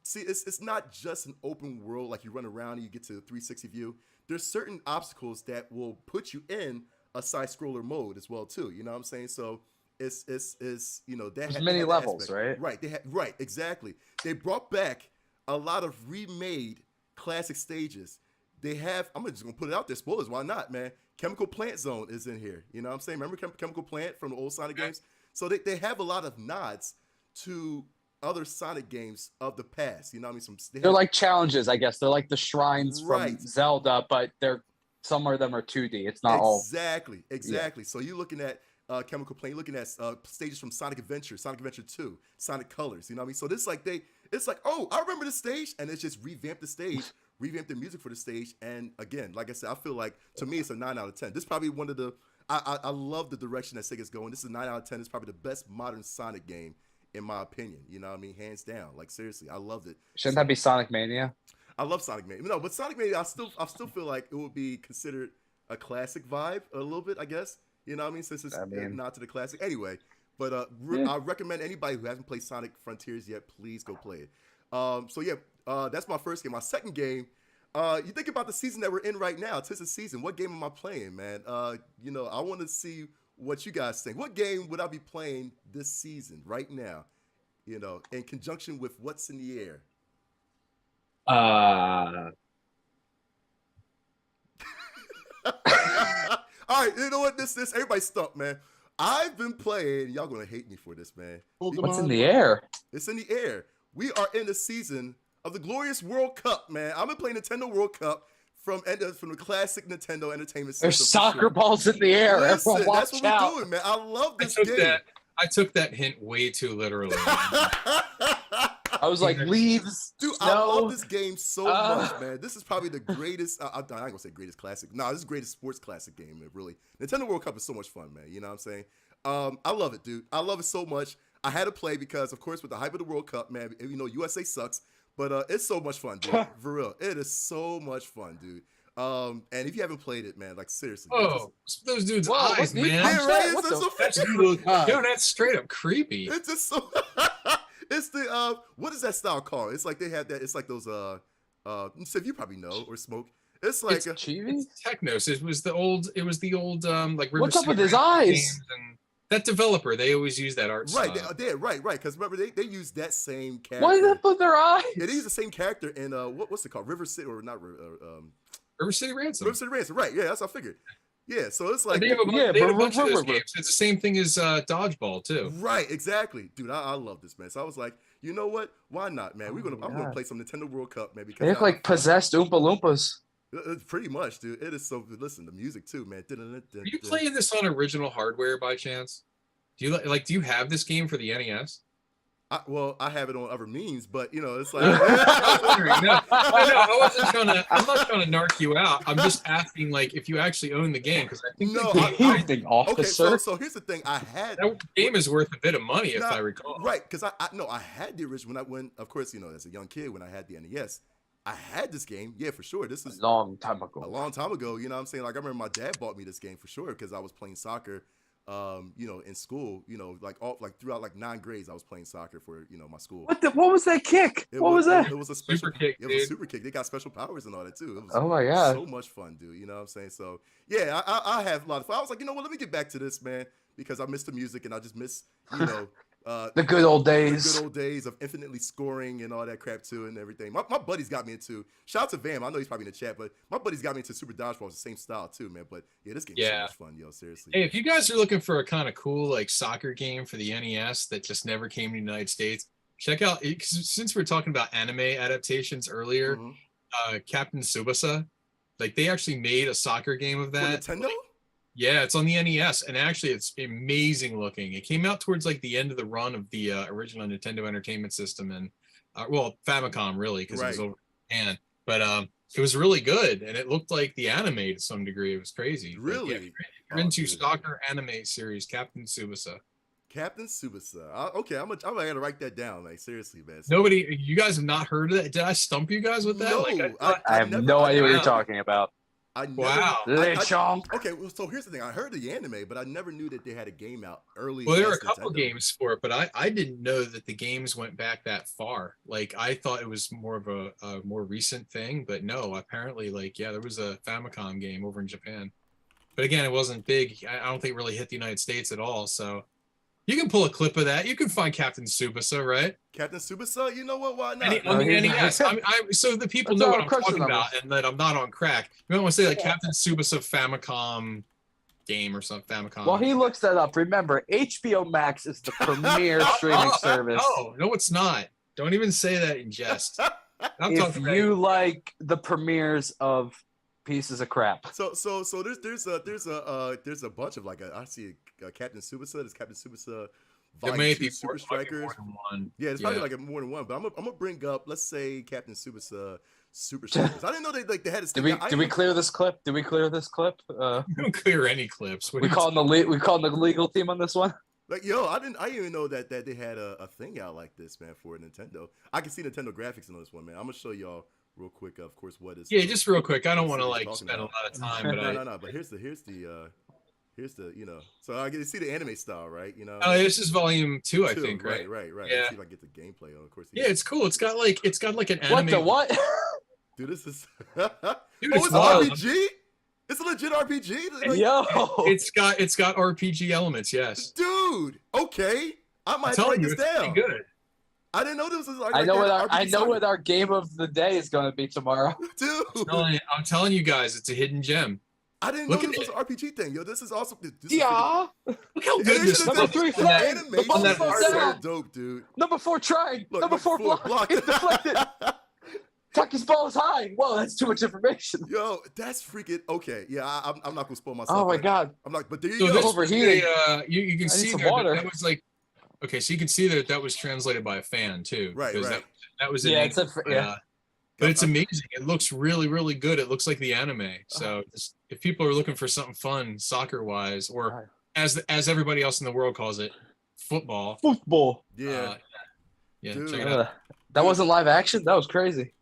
See, it's not just an open world like you run around and you get to the 360 view. There's certain obstacles that will put you in a side scroller mode as well too. You know what I'm saying? So it's that there's many levels, aspect. right? Right, exactly. They brought back a lot of remade classic stages. They have, I'm just gonna put it out there, spoilers, why not, man? Chemical Plant Zone is in here. You know what I'm saying? Remember Chemical Plant from the old Sonic games? So they have a lot of nods to other Sonic games of the past. You know what I mean? They're like challenges, I guess. They're like the shrines Right. from Zelda, but some of them are 2D. It's not all. Exactly. So you're looking at Chemical Plant, you're looking at stages from Sonic Adventure 2, Sonic Colors. You know what I mean? So this it's like, oh, I remember the stage, and it's just revamped the stage, revamped the music for the stage, and again, like I said, I feel like to me it's a 9 out of 10. This is probably one of the I love the direction that Sega's going. This is a 9 out of 10. It's probably the best modern Sonic game in my opinion. You know what I mean? Hands down. Like seriously, I loved it. Shouldn't that be Sonic Mania? I love Sonic Mania. No, but Sonic Mania, I still feel like it would be considered a classic vibe a little bit, I guess. You know what I mean? Since it's not to the classic. Anyway, but I recommend anybody who hasn't played Sonic Frontiers yet, please go play it. So yeah, that's my first game. My second game, you think about the season that we're in right now. It's the season. What game am I playing, man? I want to see what you guys think. What game would I be playing this season right now? In conjunction with what's in the air. Uh, All right, you know what? This everybody stumped, man. I've been playing. Y'all gonna hate me for this, man. What's in the air? It's in the air. We are in the season of the glorious World Cup, man. I've been playing Nintendo World Cup from the classic Nintendo Entertainment System. There's soccer balls in the air. Listen, Everyone watch that's what out. we're doing, man. I love this game. I took that hint way too literally. I was like, leaves. Dude, snow. I love this game so much, man. This is probably the greatest. I'm not gonna say greatest classic. No, this is the greatest sports classic game. Really, Nintendo World Cup is so much fun, man. You know what I'm saying? I love it, dude. I love it so much. I had to play because, of course, with the hype of the World Cup, man. USA sucks, but it's so much fun, dude. For real, it is so much fun, dude. And if you haven't played it, man, like seriously. Oh, those dudes' Whoa, eyes, man. Yeah, right? What It's the- so Yo, that's straight up creepy. It's just so. It's the what is that style called? It's like they have that. It's like those Civ, you probably know, or Smoke. It's like It's Chibi? It's Technos. It was the old like River What's up City with his Ranch eyes? games and that developer, they always use that art right, style. right. Because remember they use that same character. Why did they put their eyes? Yeah, they use the same character in what's it called? River City or not? River City Ransom. River City Ransom, right? Yeah, that's what I figured. Yeah, so it's like They have a bunch of those games. It's the same thing as Dodgeball too. Right, exactly, dude. I love this, man. So I was like, you know what? Why not, man? I'm gonna play some Nintendo World Cup, man. Because They look like possessed Oompa Loompas. It's pretty much, dude. It is so. Listen, the music too, man. Are you playing this on original hardware by chance? Do you Do you have this game for the NES? I have it on other means, but it's like I wasn't trying to. I'm not trying to narc you out. I'm just asking, like, if you actually own the game, because I think Evening officer. Okay, so here's the thing. I had that game is worth a bit of money, if I recall. Right, because I had the original when of course, as a young kid when I had the NES, I had this game. Yeah, for sure. This is a long time ago. A long time ago. You know what I'm saying? Like I remember my dad bought me this game for sure because I was playing soccer. In school, like throughout like 9 grades, I was playing soccer for my school. What was that kick? What was that? It was a special super kick. It was a super kick. They got special powers and all that too. It was oh my god, so much fun, dude. You know what I'm saying? So yeah, I have a lot of fun. I was like, let me get back to this, man, because I miss the music and I just miss the good old days. The good old days of infinitely scoring and all that crap too and everything. My buddies got me into. Shout out to Vam. I know he's probably in the chat, but my buddies got me into Super Dodgeball. It's the same style too, man. But yeah, this game is so much fun, yo. Seriously. Hey, if you guys are looking for a kind of cool like soccer game for the NES that just never came to the United States, check out. Since we were talking about anime adaptations earlier, Captain Tsubasa, like they actually made a soccer game of that. For Nintendo? Yeah, it's on the NES, and actually, it's amazing looking. It came out towards like the end of the run of the original Nintendo Entertainment System, and Famicom really, because it was over in Japan. But it was really good, and it looked like the anime to some degree. It was crazy. Really? But, yeah, you're into soccer anime series, Captain Tsubasa. Captain Tsubasa. Okay, I'm gonna write that down. Like seriously, man. You guys have not heard of that? Did I stump you guys with that? No, I have no idea what you're talking about. Okay, well, so here's the thing. I heard the anime, but I never knew that they had a game out early. Well, there were a couple games for it, but I didn't know that the games went back that far. Like, I thought it was more of a more recent thing, but no, apparently, there was a Famicom game over in Japan. But again, it wasn't big. I don't think it really hit the United States at all, so... You can pull a clip of that. You can find Captain Tsubasa, right? Captain Tsubasa? You know what? Why not? On the NES. So the people know what I'm talking about and that I'm not on crack. You might want to say like Captain Tsubasa Famicom game or something. Famicom. Well, he looks that up. Remember, HBO Max is the premier streaming service. No, it's not. Don't even say that in jest. If you like the premieres of pieces of crap. So there's a bunch of I see Captain Tsubasa. There's Captain Tsubasa Volume 2 Super Strikers. Yeah, it's probably more than one. But I'm gonna bring up, let's say, Captain Tsubasa Super Strikers. I didn't know they had a. Did we clear this clip? We don't clear any clips. We called the legal team on this one. Like, yo, I didn't even know that they had a thing out like this, man, for Nintendo. I can see Nintendo graphics on this one, man. I'm gonna show y'all real quick, of course, what is. Yeah, just real quick. I don't want to spend a lot of time, but no. But here's the So I get to see the anime style, right? This is volume 2, I think, right? Right. Yeah. Let's see if I get the gameplay on. Of course. Yeah, it's cool. It's got an anime. What? Dude, this is. Dude, it's an RPG. It's a legit RPG. Yo, it's got RPG elements. Yes. Dude. Okay. I might write this down. Good. I didn't know this was like. I know what our game of the day is going to be tomorrow. Dude. I'm telling you guys, it's a hidden gem. I didn't know this was an RPG thing. Yo, this is awesome. Look how good this number 3 flying. Animation is so dope, dude. Number 4 trying. Look, number 4 block. It's deflected. Tucky's ball is high. Whoa, that's too much information. Yo, that's freaking okay. Yeah, I'm not gonna spoil myself. Oh my god. I'm like, but there you go. Overheating. You can see that was like. Okay, so you can see that was translated by a fan too. Right. That was but it's amazing. It looks really, really good. It looks like the anime. So if people are looking for something fun, soccer-wise, or as everybody else in the world calls it, football. Yeah. Dude. Check it out. That wasn't live action. That was crazy.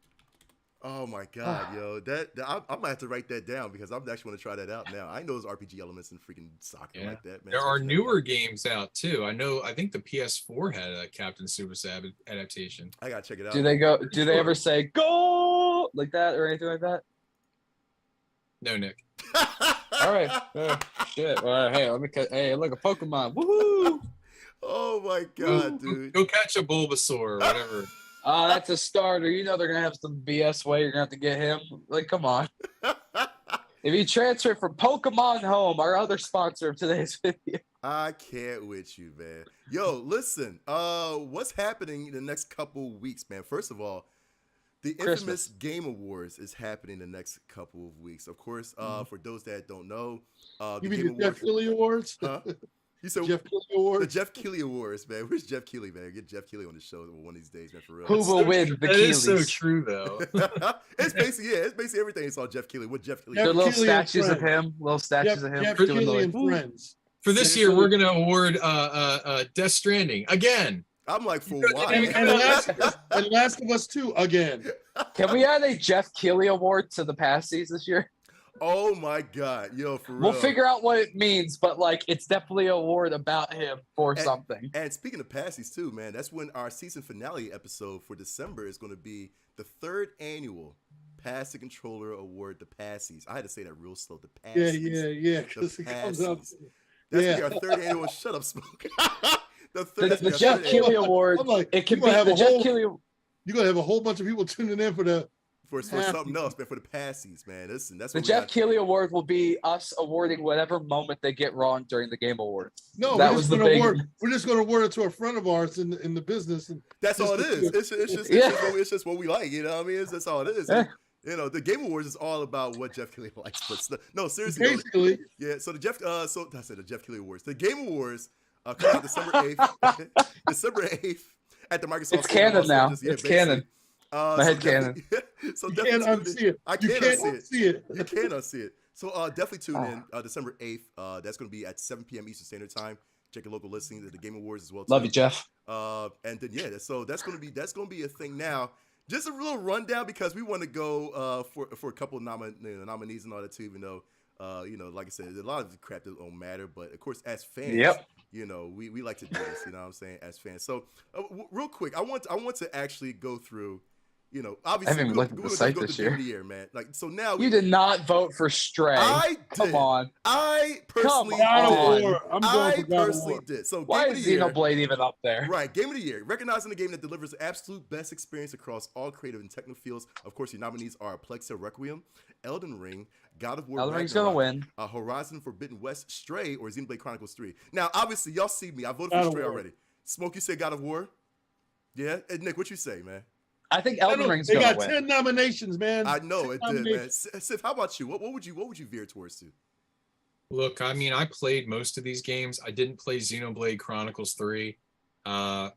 Oh my god, yo, I might have to write that down because I'm actually want to try that out now. I know those RPG elements in freaking soccer like that, man. There are newer games out too. I think the PS4 had a Captain Tsubasa adaptation. I gotta check it out. Do they ever say go like that or anything like that? No, Nick. All right. Shit. All right. Hey, look, a Pokemon. Woohoo! Oh my god, dude. Go catch a Bulbasaur or whatever. Oh, that's a starter. You know they're gonna have some BS way. You're gonna have to get him. Like, come on. If you transfer it from Pokemon Home, our other sponsor of today's video. I can't with you, man. Yo, listen. What's happening in the next couple weeks, man? First of all, the infamous Christmas. Game Awards is happening the next couple of weeks. Of course, for those that don't know, the You mean Game the Jeff Awards. Keighley Awards? Huh? You said Jeff Keighley the Awards? Jeff Keighley Awards, man. Where's Jeff Keighley, man? Get Jeff Keighley on the show one of these days, man, for real. Who will win the That is so Keeleys? true, though. It's basically everything. It's all Jeff Keighley. What Jeff Keighley? Jeff There are little Keighley and statues of friends. him, little statues of him Jeff doing the Keighley like, and "Ooh." friends. For this year, we're gonna award Death Stranding again. I'm like, for And, why? and Last of Us 2 again. Can we add a Jeff Keighley award to the pasties this year? Oh my God, yo, for real. We'll figure out what it means, but like it's definitely an award about him for something. And speaking of pasties too, man, that's when our season finale episode for December is going to be the 3rd annual Pass the Controller Award, the Passies. I had to say that real slow. The Passies. Yeah. Because The it comes up. Passies. That's Yeah. gonna be our 3rd annual. Shut up, Smoke. The Jeff Keighley award, I'm like, it can you be gonna have the a Jeff whole- Keighley. You're going to have a whole bunch of people tuning in for the. for something else, man. For the Passies, man. Listen, that's The what we Jeff got. Keighley award will be us awarding whatever moment they get wrong during the Game Awards. No, That we're was just the going to big- award. We're just going to award it to a friend of ours in the business. And That's all it just- is. It's Yeah. just what we like. You know what I mean? That's all it is. Yeah. You know, the Game Awards is all about what Jeff Keighley likes. But no, seriously. though, basically, yeah. So the Jeff Keighley Awards. The Game Awards come out December 8th. December 8th at the Microsoft. It's Center in canon Los now. Angeles. Yeah, It's canon. basically. My head canon. So you definitely can't tune in. unsee it. I You can't can't unsee it. unsee it. You can't unsee it. So definitely tune in December 8th. That's going to be at 7 p.m. Eastern Standard Time. Check your local listings at the Game Awards as well. Love too. you, Jeff. And then so that's gonna be a thing now. Just a little rundown because we want to go for a couple of nominees and all that too. Even though like I said, a lot of the crap that don't matter, but of course as fans, Yep. we like to do this. You know what I'm saying? As fans. So real quick, I want to actually go through. Obviously, I haven't even looked at the site go this to year. Game of the Year, man. Like so now You did not vote for Stray. I Come did. on. I personally God on. of did. War. I'm going I for God of personally War. did. So Why Game of is the Year. Xenoblade even up there? Right, Game of the Year. Recognizing the game that delivers the absolute best experience across all creative and technical fields. Of course, your nominees are Plexia Requiem, Elden Ring, God of War, Elden Ring's gonna win. Horizon Forbidden West, Stray, or Xenoblade Chronicles 3. Now, obviously, y'all see me. I voted God for of Stray War. already. Smoke, you say God of War? Yeah? And Nick, what you say, man? I think Elden Ring's They gonna got win. 10 nominations, man. I know 10 it did, man. nominations. Sif, how about you? What would you veer towards to? Look, I mean, I played most of these games. I didn't play Xenoblade Chronicles 3.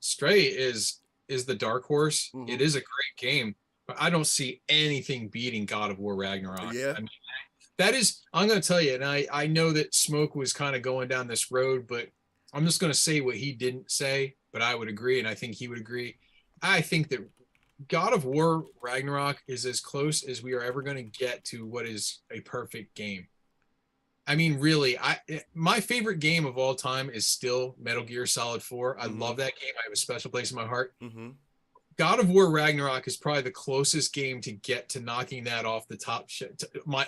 Stray is the dark horse. Mhm. It is a great game, but I don't see anything beating God of War Ragnarok. Yeah. I mean, that is, I'm going to tell you, and I know that Smoke was kind of going down this road, but I'm just going to say what he didn't say, but I would agree, and I think he would agree. I think that God of War Ragnarok is as close as we are ever going to get to what is a perfect game. I mean, really, my favorite game of all time is still Metal Gear Solid 4. I love that game. I have a special place in my heart. Mm-hmm. God of War Ragnarok is probably the closest game to get to knocking that off the top. My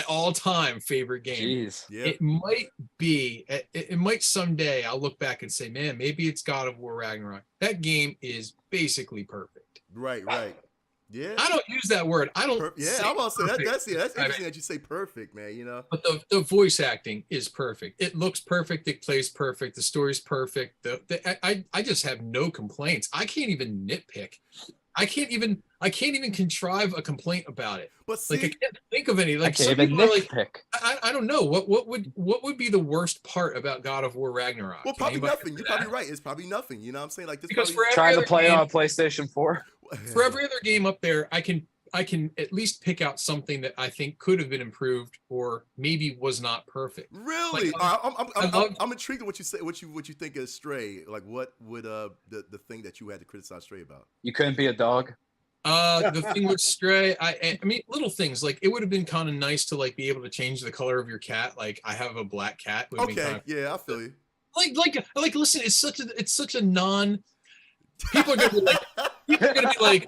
all-time favorite game. Jeez. Yeah. It might be. It might someday. I'll look back and say, man, maybe it's God of War Ragnarok. That game is basically perfect. Right. Yeah. I don't use that word. I don't. Yeah, say I'm about to say that. perfect. That's interesting I mean, that you say perfect, man. You know. But the voice acting is perfect. It looks perfect. It plays perfect. The story's perfect. I just have no complaints. I can't even nitpick. I can't even contrive a complaint about it. But see, Like I can't think of any. I Like can't some even people are like, nitpick. I don't know what would be the worst part about God of War Ragnarok? well, Can probably anybody nothing. answer You're that? probably right. It's probably nothing. You know what I'm saying? Like this. Because probably... for Trying to every play it other on PlayStation 4. for every other game up there, I can at least pick out something that I think could have been improved or maybe was not perfect. Really, Like, I'm intrigued at what you say. What you think is Stray? Like, what would the thing that you had to criticize Stray about? You couldn't be a dog. The thing with Stray, I mean, little things like it would have been kind of nice to like be able to change the color of your cat. Like I have a black cat. Would have been Okay, kind of, yeah, I feel you. like listen, it's such a non. People are gonna be like,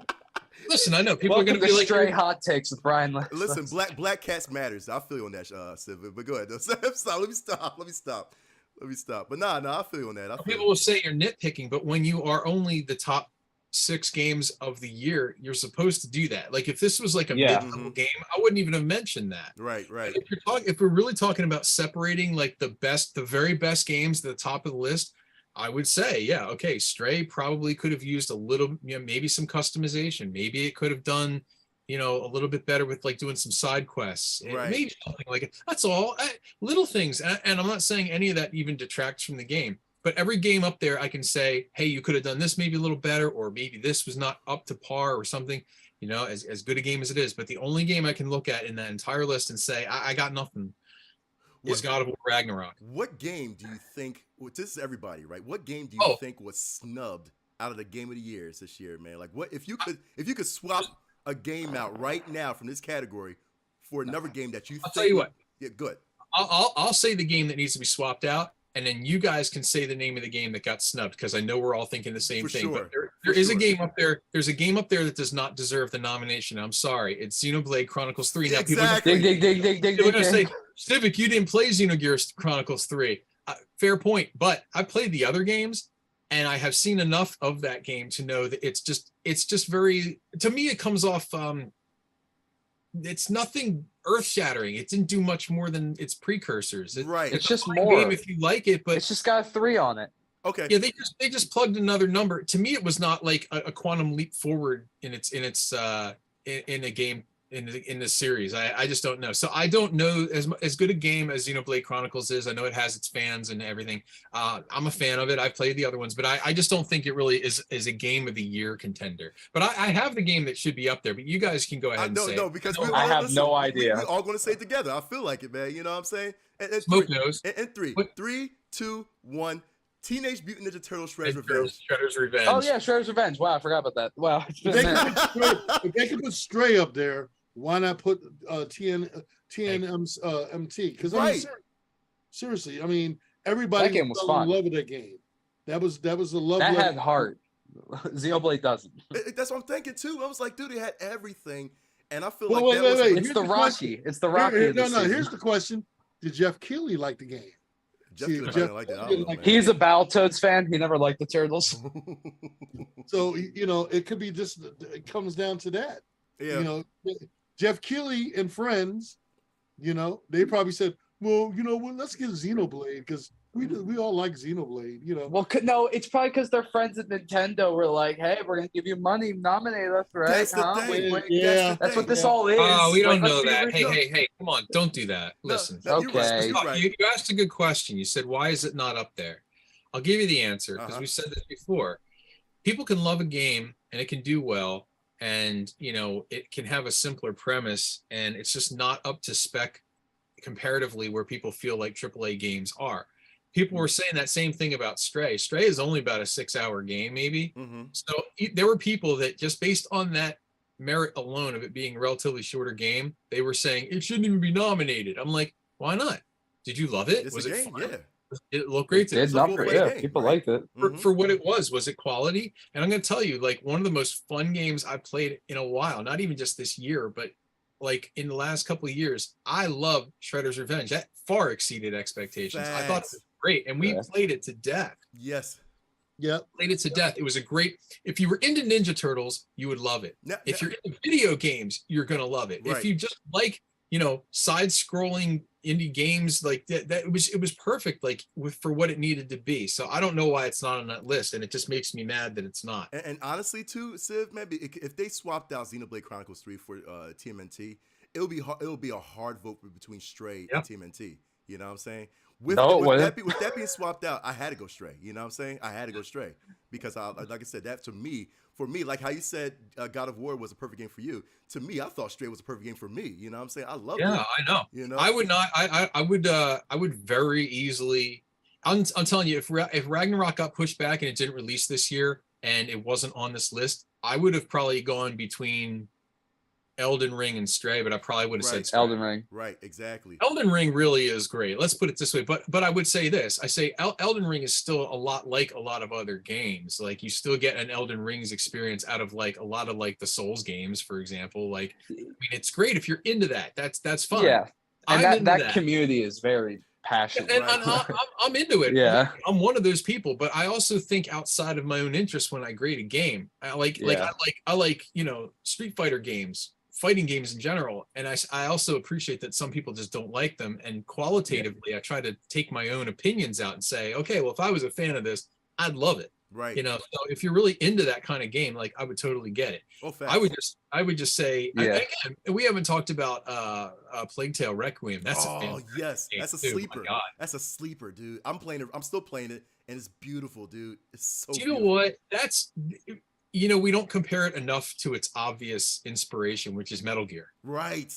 listen, I know people Welcome are gonna be to like, Stray Hot Takes with Brian. Listen, black cats matters. I feel you on that, Civ. But go ahead. Stop. Let me stop. But nah, I feel you on that. people will say you're nitpicking, but when you are only the top 6 games of the year, you're supposed to do that. Like if this was like a Yeah. mid-level game, I wouldn't even have mentioned that. Right. If we're really talking about separating like the very best games to the top of the list, I would say, yeah, okay, Stray probably could have used a little, maybe some customization. Maybe it could have done, a little bit better with like doing some side quests. Right. Maybe something like it. That's all. Little things. And I'm not saying any of that even detracts from the game. But every game up there, I can say, hey, you could have done this maybe a little better, or maybe this was not up to par or something, as good a game as it is. But the only game I can look at in that entire list and say, I got nothing, is God of War Ragnarok. What game do you think, this is everybody, right? What game do you think was snubbed out of the game of the years this year, man? Like what, if you could swap a game out right now from this category for another game that I'll tell you what. Yeah, good. I'll say the game that needs to be swapped out, and then you guys can say the name of the game that got snubbed, because I know we're all thinking the same thing. Sure. But there is a game up there. There's a game up there that does not deserve the nomination. I'm sorry. It's Xenoblade Chronicles 3. Now, Exactly. people are going to say, Civic, you didn't play Xenogears Chronicles 3. Fair point. But I played the other games, and I have seen enough of that game to know that it's just very, to me, it comes off, it's nothing earth-shattering. It didn't do much more than its precursors. Right. It's just game more if you like it, but it's just got a 3 on it. Okay. yeah, they just plugged another number. To me, it was not like a quantum leap forward in a game in the series. I just don't know. So I don't know as good a game as Xenoblade Chronicles is. I know it has its fans and everything. I'm a fan of it. I've played the other ones, but I just don't think it really is a game of the year contender. But I have the game that should be up there. But you guys can go ahead and say. No, because I have no idea. We're all going to say it together. I feel like it, man. You know what I'm saying? And Smoke knows. And 3, 3, 2, 1. Teenage Mutant Ninja Turtles Shredder's Revenge. Shredder's Revenge. Oh yeah, Shredder's Revenge. Wow, I forgot about that. Wow. It's been a minute. If they could put Stray up there, why not put TNMT? Because Right. seriously, I mean, everybody That game was fell in fun. love with that game. That was a love. That letter. had heart. Xenoblade doesn't. That's what I'm thinking too. I was like, dude, they had everything, and I feel Well, like wait, that wait, was. wait. It's Here's the the Rocky. It's the Rocky. of the No. season. Here's the question: did Jeff Keighley like the game? Jeff See, Keighley Jeff didn't like that. I Keighley don't know, like- man. He's a Battletoads fan. He never liked the Turtles. So it could be just it comes down to that. Yeah. Jeff Keighley and friends, they probably said, well, let's get Xenoblade because we all like Xenoblade, Well, no, it's probably because their friends at Nintendo were like, "Hey, we're gonna give you money, nominate us, right? That's the Huh? thing. Wait, Yeah. That's what this Yeah. all is." Oh, we don't Like, let's know be that. original. Hey, come on, don't do that. No, Listen. no, you're right, Okay. you're right. You asked a good question. You said, why is it not up there? I'll give you the answer because Uh-huh. we said this before. People can love a game and it can do well, and it can have a simpler premise, and it's just not up to spec comparatively where people feel like AAA games are. People were saying that same thing about Stray. Stray is only about a 6-hour game, maybe. Mm-hmm. So there were people that just based on that merit alone of it being a relatively shorter game, they were saying it shouldn't even be nominated. I'm like, why not? Did you love it? It's Was a it game, fun? yeah. Did it look great? Did It's a number, full-play yeah. game, People right? liked it. Mhm. For what it was it quality? And I'm going to tell you, like, one of the most fun games I played in a while, not even just this year, but like in the last couple of years, I love Shredder's Revenge. That far exceeded expectations. I thought it Facts. was great, and we Yeah. played it to death. Yes. Yep. Played it to death. It was a great. If you were into Ninja Turtles, you would love it. Now, If you're into video games, you're gonna love it. Right. If you just like, side-scrolling indie games like that, it was perfect, like for what it needed to be. So I don't know why it's not on that list, and it just makes me mad that it's not. and honestly, too, Civ, maybe if they swapped out Xenoblade Chronicles 3 for TMNT, it would be a hard vote between Stray and TMNT. You know what I'm saying? With that being swapped out, I had to go Stray. You know what I'm saying? I had to go Stray because, like I said, that for me, like how you said God of War was a perfect game for you. To me, I thought Stray was a perfect game for me. You know what I'm saying? I love it. Yeah, I know. You know, I would not. I would very easily. I'm telling you, if Ragnarok got pushed back and it didn't release this year and it wasn't on this list, I would have probably gone between Elden Ring and Stray, but I probably would have said Stray. Elden Ring. Right, exactly. Elden Ring really is great. Let's put it this way. But I would say this. I say Elden Ring is still a lot like a lot of other games. Like you still get an Elden Ring's experience out of like a lot of like the Souls games, for example. Like, I mean, it's great if you're into that. That's fun. Yeah. And I'm into that community is very passion. And Right. I'm into it. Yeah. I'm one of those people, but I also think outside of my own interest when I grade a game. I like Street Fighter games, fighting games in general, and I also appreciate that some people just don't like them. And qualitatively, I try to take my own opinions out and say, okay, well, if I was a fan of this, I'd love it. Right. So if you're really into that kind of game, like I would totally get it. Oh, facts. I would just say, Yeah. again, we haven't talked about Plague Tale Requiem. That's yes, game that's a too. sleeper. My God. That's a sleeper, dude. I'm playing it. I'm still playing it, and it's beautiful, dude. It's so. Do you know what? That's we don't compare it enough to its obvious inspiration, which is Metal Gear. Right.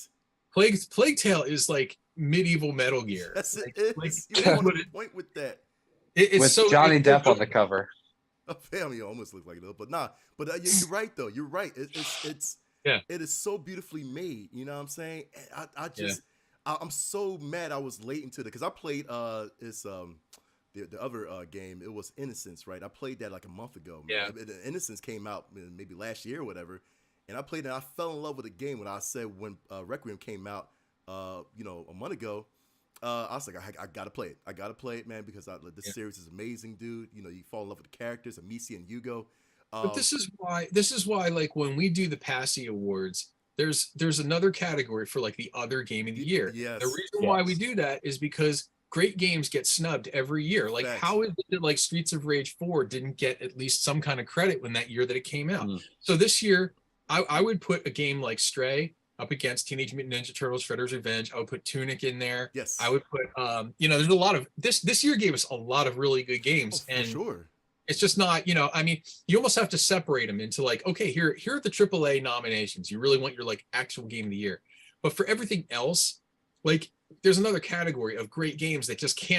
Plague Tale is like medieval Metal Gear. That's like, it. like, You don't want to point with that. It's With so Johnny Depp on the cover. A family almost looks like it, but nah. But you're right though. You're right. It's it is so beautifully made. You know what I'm saying? I just I'm so mad I was late into it because I played the other game. It was Innocence, right? I played that like a month ago. Yeah. Innocence came out maybe last year or whatever, and I played it. And I fell in love with the game when I said when Requiem came out, a month ago. I was like, I gotta play it. I gotta play it, man, because this series is amazing, dude. You fall in love with the characters, Amici and Hugo. But this is why, like when we do the PASI Awards, there's another category for like the other game of the year. Yes. The reason why we do that is because great games get snubbed every year. Like Facts. how is it that like Streets of Rage 4 didn't get at least some kind of credit when that year that it came out? So this year, I would put a game like Stray up against Teenage Mutant Ninja Turtles, Shredder's Revenge. I would put Tunic in there. Yes. I would put, there's a lot of this year gave us a lot of really good games. For sure. It's just not, you almost have to separate them into like, okay, here are the AAA nominations. You really want your like actual game of the year. But for everything else, like there's another category of great games that just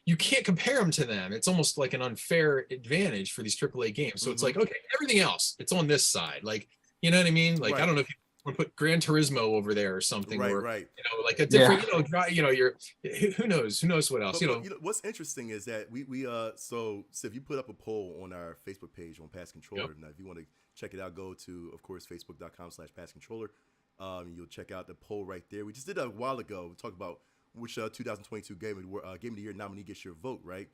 you can't compare them to them. It's almost like an unfair advantage for these AAA games. So it's like, okay, everything else, it's on this side. Like, you know what I mean? Like, I don't know if you want to put Gran Turismo over there or something, or like a different, who knows what else, But what's interesting is that we so if you put up a poll on our Facebook page on Pass Controller, now if you want to check it out, go to, of course, facebook.com/passcontroller. You'll check out the poll right there. We just did that a while ago. We talked about which 2022 game of the year nominee gets your vote, right?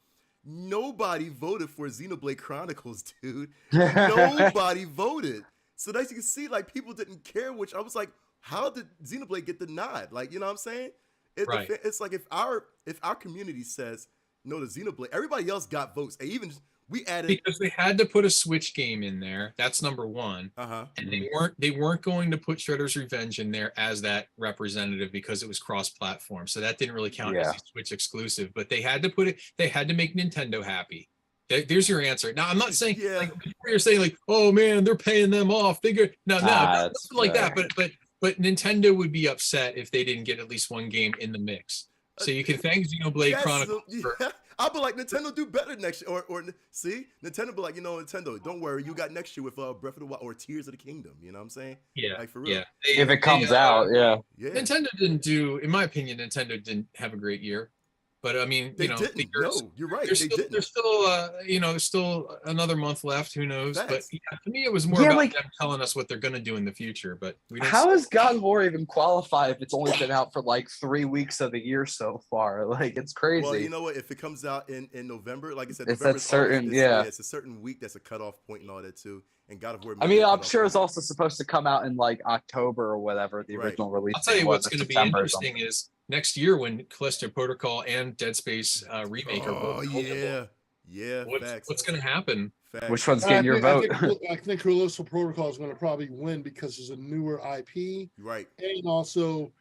Nobody voted for Xenoblade Chronicles, dude. Nobody voted. So as you can see, like people didn't care, which I was like, how did Xenoblade get the nod? Like, you know what I'm saying? It's like if our community says no to Xenoblade, everybody else got votes. And even we added because they had to put a Switch game in there. That's number one. And they weren't going to put Shredder's Revenge in there as that representative because it was cross-platform. So that didn't really count as a Switch exclusive. But they had to put it. They had to make Nintendo happy. There's your answer. Now I'm not saying like you're saying like, oh man, they're paying them off. Nothing like that. But Nintendo would be upset if they didn't get at least one game in the mix. So you can thank Xenoblade Chronicles. I'll be like, Nintendo do better next year. Or see, Nintendo be like, Nintendo, don't worry, you got next year with Breath of the Wild or Tears of the Kingdom. You know what I'm saying? Yeah. Like for real. Yeah. If it comes out, yeah. Nintendo didn't do, in my opinion, Nintendo didn't have a great year. But I mean, they didn't. No, you're right. There's still another month left. Who knows? But to me, it was more about them telling us what they're going to do in the future. But how does God of War even qualify if it's only been out for like 3 weeks of the year so far? Like it's crazy. Well, you know what? If it comes out in November, like I said, it's that certain it's a certain week that's a cutoff point and all that too. And God of War. I mean, I'm sure it's also supposed to come out in like October or whatever the original release. I'll tell you what's going to be interesting is next year when Callisto Protocol and Dead Space remake are both what's going to happen? Facts. Which one's getting your vote? I think Callisto Protocol is going to probably win because it's a newer IP, right? And also,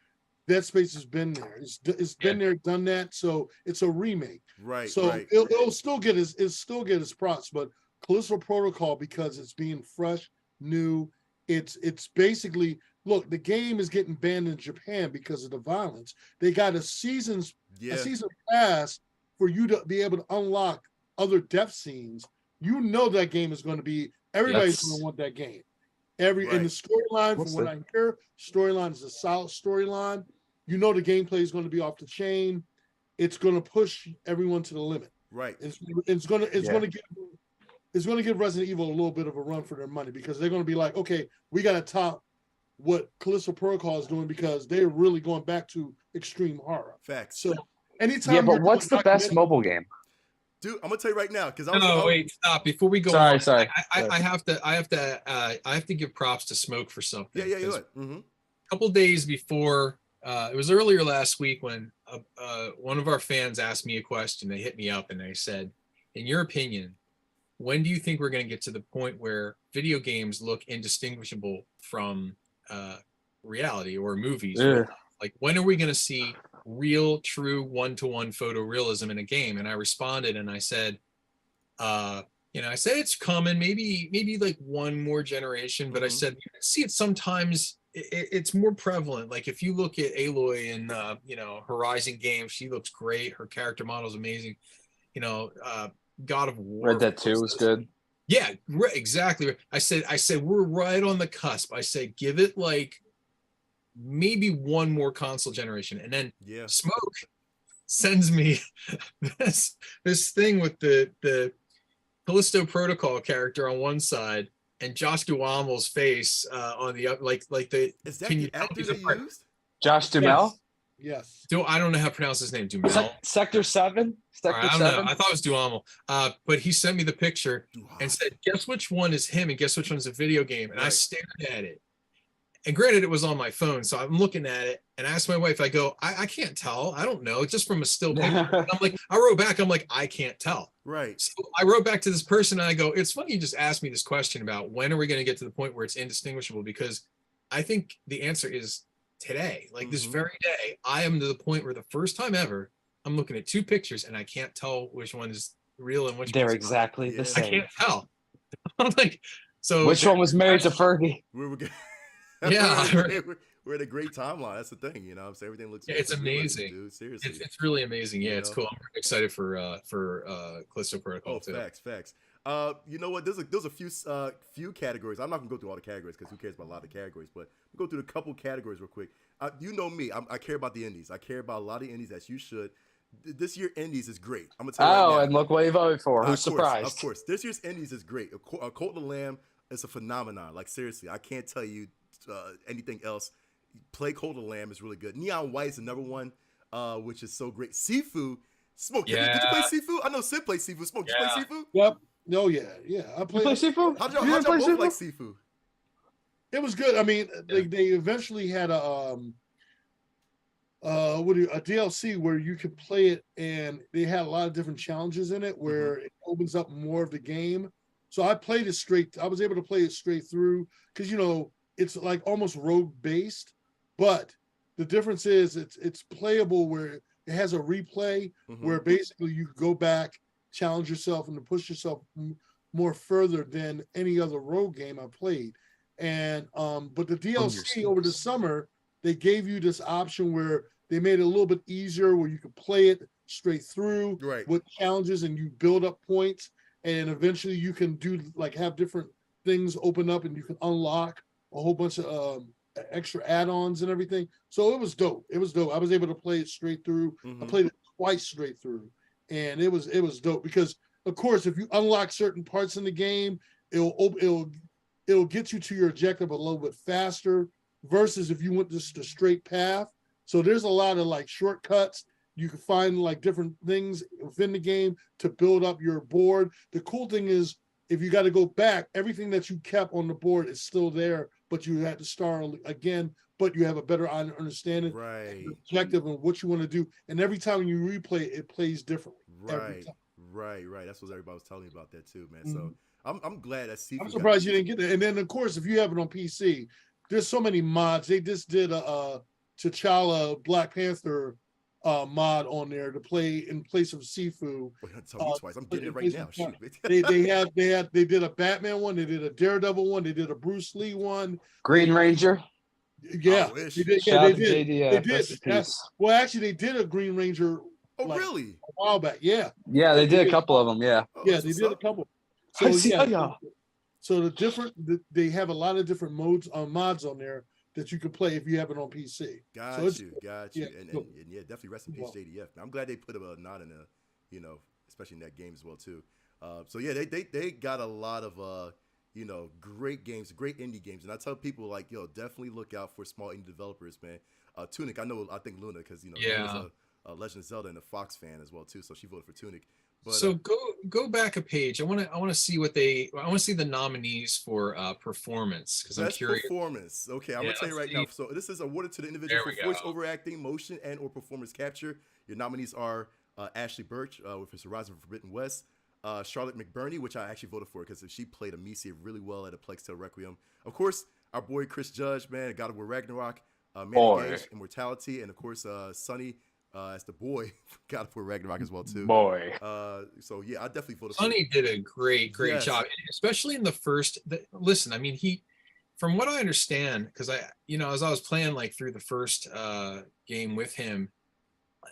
Dead Space has been there. It's been there, done that. So it's a remake, right? So it'll still get its props, but Callisto Protocol, because it's being fresh, new, it's basically. Look, the game is getting banned in Japan because of the violence. They got a season pass for you to be able to unlock other death scenes. You know that game is going to be, everybody's going to want that game. And the storyline, from what I hear, storyline is a solid storyline. You know the gameplay is going to be off the chain. It's going to push everyone to the limit. Right. It's going to give Resident Evil a little bit of a run for their money because they're going to be like, okay, we got to top what Callisto Protocol is doing because they're really going back to extreme horror. Facts. So, anytime Yeah, but you're what's the doing best documentary- mobile game? Dude, I'm gonna tell you right now because No, wait, stop. Before we go Sorry, on, sorry. I have to give props to Smoke for something. Yeah, you're 'cause right. Mm-hmm. A couple days before, it was earlier last week when one of our fans asked me a question. They hit me up and they said, in your opinion, when do you think we're going to get to the point where video games look indistinguishable from reality or movies? Ugh. Like, when are we going to see real, true one-to-one photorealism in a game? And I responded and I said, I said it's coming, maybe like one more generation, but I said, you see it sometimes. It's more prevalent. Like if you look at Aloy in Horizon games, she looks great. Her character model is amazing. God of War. Red Dead 2 was good. Yeah, exactly. I said we're right on the cusp. I said give it like maybe one more console generation, and then Smoke sends me this thing with the Callisto Protocol character on one side and Josh Duhamel's face on the other. Like the is that the actor they used? Josh Duhamel? Yes. I don't know how to pronounce his name. Duhamel. Sector 7? Sector I don't 7? know. I thought it was Duhamel. But he sent me the picture and said, guess which one is him and guess which one's a video game. And I stared at it. And granted, it was on my phone, so I'm looking at it and I asked my wife, I go, I can't tell. I don't know. Just from a still picture. And I'm like, I wrote back, I'm like, I can't tell. Right. So I wrote back to this person and I go, it's funny you just asked me this question about when are we going to get to the point where it's indistinguishable? Because I think the answer is today. Like this very day, I am to the point where the first time ever, I'm looking at two pictures and I can't tell which one is real and which they're one's exactly not. the I same. can't tell. I'm like, so which one was married to Fergie? Yeah. We're at a great timeline. That's the thing, you know. I'm saying everything looks. Yeah, it's amazing, dude. Seriously, it's really amazing. Yeah, it's know? cool. I'm really excited for Callisto Protocol too. Facts. You know what? There's a few categories. I'm not gonna go through all the categories because who cares about a lot of categories. But we'll go through a couple categories real quick. You know me. I care about the indies. I care about a lot of indies, as you should. This year indies is great. I'm gonna tell you right now. And look what you voted for. Who's surprised? Of course. This year's indies is great. A Cult of the Lamb is a phenomenon. Like seriously, I can't tell you anything else. Play Cult of the Lamb is really good. Neon White is another one, which is so great. Sifu, Smoke. Did you play Sifu? I know Sid plays Sifu. Smoke, did you play Sifu? Yep. No, yeah. I played. You play Sifu? How'd y'all both like Sifu? It was good. I mean, they eventually had a DLC where you could play it, and they had a lot of different challenges in it where it opens up more of the game. So I played it straight. I was able to play it straight through because it's like almost rogue based, but the difference is it's playable where it has a replay where basically you go back, challenge yourself, and to push yourself more further than any other rogue game I played. And but the DLC over the summer, they gave you this option where they made it a little bit easier where you could play it straight through with challenges and you build up points, and eventually you can do like have different things open up and you can unlock a whole bunch of extra add-ons and everything. So it was dope. I was able to play it straight through. I played it twice straight through, and it was dope because of course if you unlock certain parts in the game, it'll get you to your objective a little bit faster versus if you went just a straight path. So there's a lot of like shortcuts. You can find like different things within the game to build up your board. The cool thing is if you got to go back, everything that you kept on the board is still there, but you had to start again, but you have a better understanding objective and what you want to do. And every time you replay it, it plays differently. Right. That's what everybody was telling me about that too, man. So I'm glad that I'm surprised you didn't get it. And then of course, if you have it on PC, there's so many mods. They just did a T'Challa Black Panther mod on there to play in place of Sifu. Tell me twice. I'm getting it right now. Shoot. they did a Batman one, they did a Daredevil one, they did a Bruce Lee one. Green Ranger. Yeah, they did. They did. Well, actually, they did a Green Ranger. Oh, really? A while back, yeah. Yeah, they did a couple of them. Yeah. Yeah, they did a couple. So so they have a lot of different mods on there that you can play if you have it on PC. Got you. Yeah, and definitely rest in peace, JDF. I'm glad they put a nod in especially in that game as well too. So yeah, they got a lot of great games, great indie games, and I tell people definitely look out for small indie developers, man. Tunic, I think Luna because Legend of Zelda and a Fox fan as well too. So she voted for Tunic. But, so go back a page. I want to see I want to see the nominees for performance because I'm best curious. performance. Okay, I'm Yeah, gonna tell you right now. So this is awarded to the individual There for we voice go. overacting, motion, and or performance capture. Your nominees are Ashley Birch with his Horizon Forbidden West, Charlotte McBurney, which I actually voted for because she played Amicia really well at A Plague's Tale Requiem. Of course, our boy Chris Judge, man, God of War Ragnarok, Man Engaged, Immortality, and of course Sonny as the boy, God of War Ragnarok as well too. Boy. So yeah, I definitely voted. Sonny did a great Yes. job, especially in the first. Listen, I mean, from what I understand, because as I was playing like through the first game with him,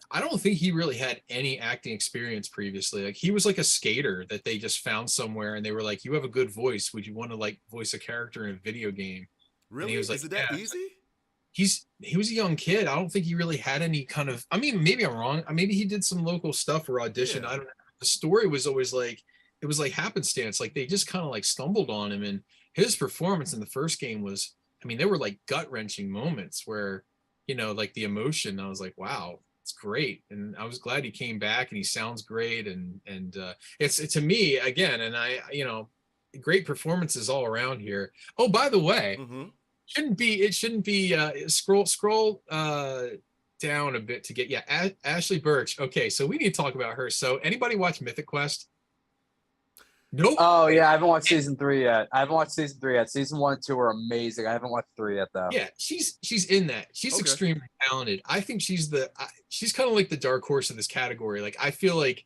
I don't think he really had any acting experience previously. Like he was like a skater that they just found somewhere, and they were like, "You have a good voice. Would you want to like voice a character in a video game?" Really? he was like, Is it that "Yeah." easy? He was a young kid. I don't think he really had any kind of. I mean, maybe I'm wrong. Maybe he did some local stuff or audition. Yeah. I don't know. The story was always like it was like happenstance. Like they just kind of like stumbled on him, and his performance in the first game was. I mean, there were like gut wrenching moments where, like the emotion. I was like, wow, it's great, and I was glad he came back, and he sounds great, and it's to me again, and great performances all around here. Oh, by the way. Mm-hmm. It shouldn't be scroll down a bit to get Ashley Birch. Okay, so we need to talk about her. So anybody watch Mythic Quest? Nope. Oh yeah, I haven't watched season 3 yet. Season 1 and 2 are amazing. I haven't watched 3 yet though. Yeah, she's in that. She's Okay. extremely talented. I think she's kind of like the dark horse of this category. Like I feel like,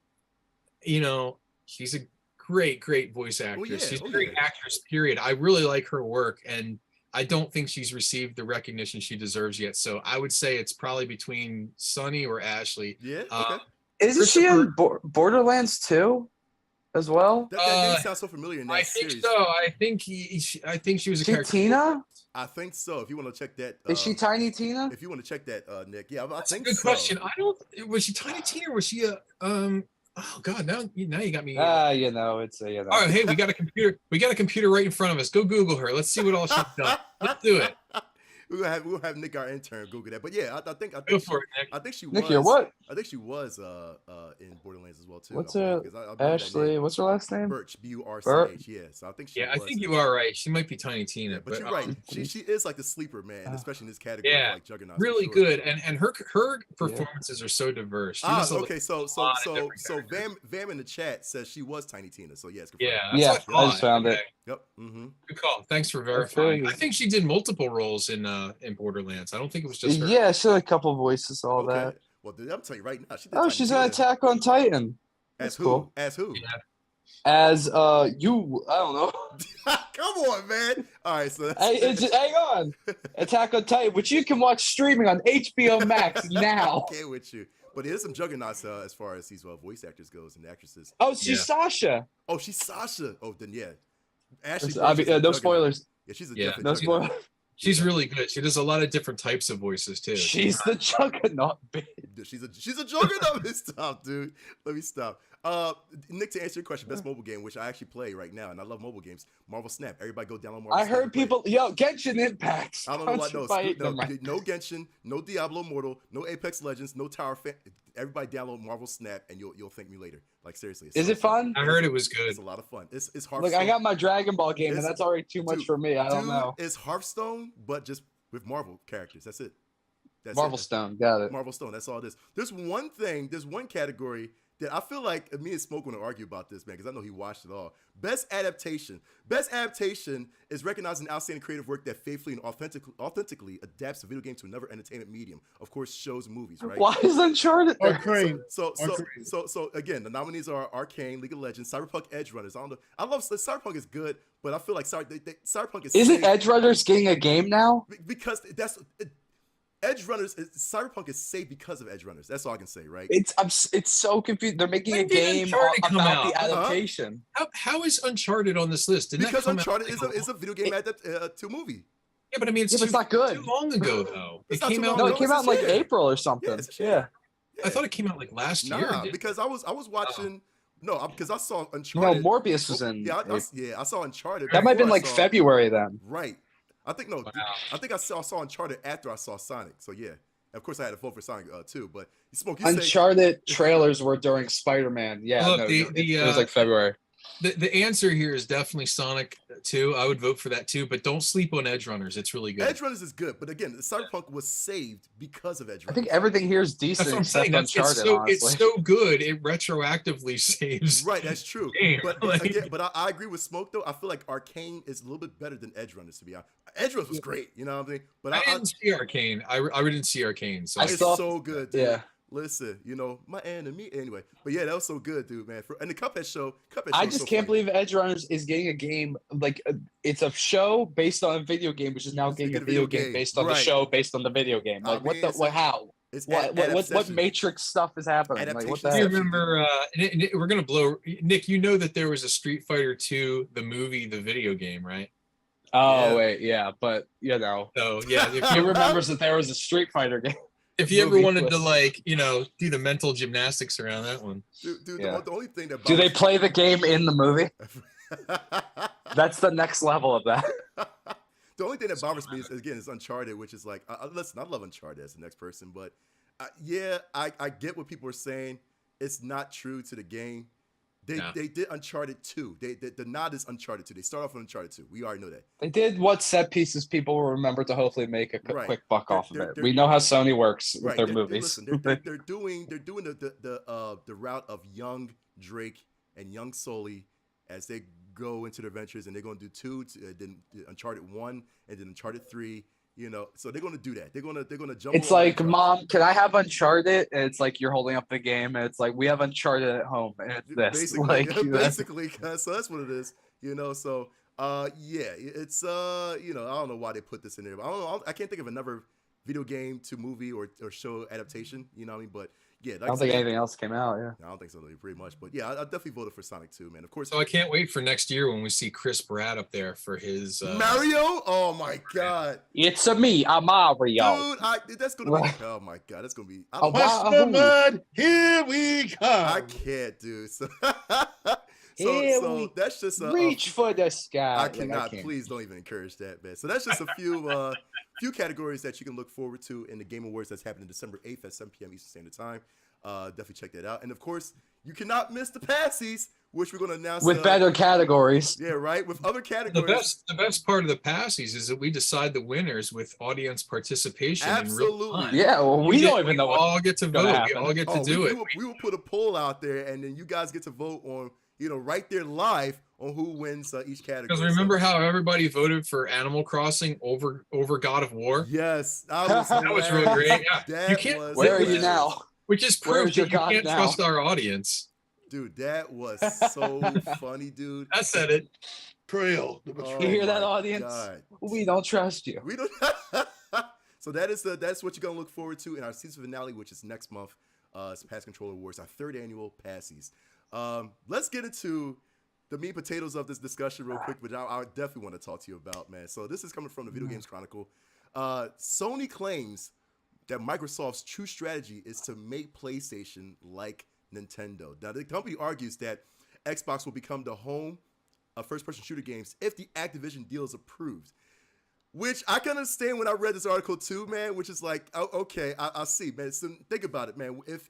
she's a great voice actress. yeah. She's a Oh, great yeah. actress. Period. I really like her work, and I don't think she's received the recognition she deserves yet. So I would say it's probably between Sonny or Ashley. Yeah. Okay. Isn't she in Borderlands 2 as well? That name sounds so familiar in that I think series. so. I think she was a She character. Tina? I think so. If you want to check that, Is she Tiny Tina? If you want to check that, Nick, yeah, I That's a think good so. question. Was she Tiny Tina or was she a Oh God! Now you got me. It's a. All right, hey, we got a computer. We got a computer right in front of us. Go Google her. Let's see what all she's done. Let's do it. We'll have Nick, our intern, Google that. But yeah, I think Go for it, Nick. I think she Nick, was. you're what? I think she was in Borderlands as well too. What's I her believe, 'cause I believe that Ashley? name. What's her last name? Birch, Burch. Yeah, so I think she. Yeah, I was. think you are right. She might be Tiny Tina, Yeah, but you're right. She is like the sleeper, man, especially in this category. Yeah, Like Juggernaut. really good, and her performances are so diverse. She does Okay. So lot of different Vam in the chat says she was Tiny Tina. So yes. Yeah, Yeah, that's what I just found it. Yep. Mm-hmm. Good call. Thanks for verifying. you. I think she did multiple roles in Borderlands. I don't think it was just her. Yeah, she had a couple voices, all Okay. that. Well, dude, I'm telling you right now. She did Oh, Tiny she's Tina. on Attack on Titan. As That's who? cool. As who? Yeah. As you, I don't know. Come on, man. All right, so that's Hang on. Attack on Titan, which you can watch streaming on HBO Max now. okay with you. But there's some juggernauts as far as these voice actors goes and actresses. Oh, she's Yeah. Sasha. Oh, she's Sasha. Oh, then yeah. Ashley. I Birch mean, is a no juggernaut. spoilers. Yeah, she's a Yeah. definite No juggernaut. spoilers. She's really good. She does a lot of different types of voices too. She's the Juggernaut, bitch. She's a juggernaut this time, dude. Let me stop. Nick, to answer your question, best mobile game, which I actually play right now, and I love mobile games. Marvel Snap. Everybody go download Marvel I Snap. heard and play it. people, Genshin Impact. I don't know what sponsored by no Genshin, no Diablo Immortal, no Apex Legends, no Tower. Everybody download Marvel Snap, and you'll thank me later. Like seriously, it's Is so it fun? I heard it was good. It's a lot of fun. It's Hearthstone. Look, I got my Dragon Ball game, and It's- that's already too much dude, for me. I don't Dude, know. it's Hearthstone, but just with Marvel characters. That's it. That's Marvel it. Stone, got it. Marvel Stone. That's all it is. There's one category that I feel like me and Smoke want to argue about this, man, because I know he watched it all. Best adaptation. Best adaptation is recognizing outstanding creative work that faithfully and authentically adapts a video game to another entertainment medium. Of course, shows and movies, right? Why is Uncharted there? Arcane. So Arcane. again, the nominees are Arcane, League of Legends, Cyberpunk, Edge Runners. I don't know. I love Cyberpunk is good, but I feel like Cyberpunk is Isn't safe Edge Runners getting a game now? because Edge Runners. Cyberpunk is safe because of Edge Runners. That's all I can say, right? It's so confusing. They're making a When did game Uncharted come about out? the adaptation. How is Uncharted on this list? Didn't that Because come Uncharted out is a video game to movie. Yeah, but I mean, Yeah, but it's not good. too long ago though. It's It not came too out. long No, ago. it came out in like Yeah. April or something. Yeah, it's- Yeah. I thought it came out like last year. Nah, Did- because I was watching. No, because I saw No, Uncharted. Morbius was in. Yeah, I saw Uncharted. That might have been before I like saw- February then. Right. I think no. Wow. I think I saw Uncharted after I saw Sonic. So yeah, Of course, I had to vote for Sonic too. But Smoke, you say Uncharted trailers were during Spider-Man. Yeah, Look, no, the it was like February. The answer here is definitely Sonic 2. I would vote for that too, but don't sleep on Edge Runners. It's really good. Edge Runners is good, but again, Cyberpunk was saved because of Edge I Runners. think everything here is That's decent what I'm except saying. Uncharted. Honestly, It's so good. It retroactively saves. Right, that's true. Game. But Like- again, but I agree with Smoke though. I feel like Arcane is a little bit better than Edge Runners, to be honest. Edge Runners was great, you know what I mean? But I didn't see Arcane. I didn't see Arcane. So it's saw- so good, dude. yeah. Listen, you know, my enemy. Anyway, but yeah, that was so good, dude, man. And the Cuphead show I was just so can't funny. believe Edge Runners is getting a game like it's a show based on a video game, which is now It's getting a getting video game based on the right. show based on the video game. I Like what mean, the it's what? a- How? It's What Matrix stuff is happening? Like what the Adaptation. do you heck? remember? We're gonna blow. Nick, you know that there was a Street Fighter 2, the movie, the video game, right? Oh Yeah. wait, yeah, but you know, So yeah, if he you, remembers that there was a Street Fighter game. if you ever movie wanted to was- do the mental gymnastics around that one. Dude, Yeah. the only thing that Do they bothers- play the game in the movie? That's the next level of that. The only thing that bothers me is Uncharted, which is like, listen, I love Uncharted as the next person, but yeah, I get what people are saying. It's not true to the game. They did Uncharted 2. The nod is Uncharted 2. They start off on Uncharted 2. We already know that. They did what set pieces people will remember to hopefully make a Right. quick buck off of They're- it. We know how Sony works with their They're- movies. Listen, they're doing the route of young Drake and young Sully as they go into their ventures, and they're going to do 2, then Uncharted 1, and then Uncharted 3. You know, so they're going to do that. They're going to jump. It's on like, Uncharted. Mom, can I have Uncharted? And it's like you're holding up the game, and it's like we have Uncharted at home, and it's this. Basically, Like that's- basically, so that's what it is. You know, so yeah, it's you know, I don't know why they put this in there. I can't think of another video game to movie or show adaptation. You know what I mean? But yeah, I don't think anything else came out. Yeah. I don't think so, pretty much. But yeah, I definitely voted for Sonic 2, man. Of course. So I can't wait for next year when we see Chris Pratt up there for his Mario? Oh my god. It's a me, a Mario. Dude, that's gonna be. Oh my god, that's gonna be. Oh, Bust wow. the mud, here we come. I can't, dude. So, Here so we that's just a Reach for the sky. I Like, cannot. can't. Please don't even encourage that, man. So that's just a few categories that you can look forward to in the Game Awards that's happening December 8th at 7 p.m. Eastern Standard Time. Definitely check that out. And of course, you cannot miss the passies, which we're going to announce With better categories. Yeah, right. With other the categories. best part of the passies is that we decide the winners with audience participation in real Absolutely. time. Yeah, well, we don't even know We what. all get to gonna vote. happen. We all get to do we it. will put a poll out there, and then you guys get to vote on, right there live on who wins each category. Because remember how everybody voted for Animal Crossing over God of War? Yes, That was really great. Yeah. That You can't- was Where are you hilarious. now? Which is Where's proof your that you God can't now? trust our audience. Dude, that was so funny, dude. I said it. Trail. The Oh betrayal. You hear that, my audience? God. We don't trust you. We don't. So that's what you're gonna look forward to in our season finale, which is next month. It's Pass Controller Awards, our 3rd annual Passies. Let's get into the meat and potatoes of this discussion real quick, which I definitely want to talk to you about, man. So this is coming from the Video Games Chronicle. Sony claims that Microsoft's true strategy is to make PlayStation like Nintendo. Now, the company argues that Xbox will become the home of first-person shooter games if the Activision deal is approved. Which I can understand when I read this article too, man, which is like, okay, I see, man. So think about it, man. If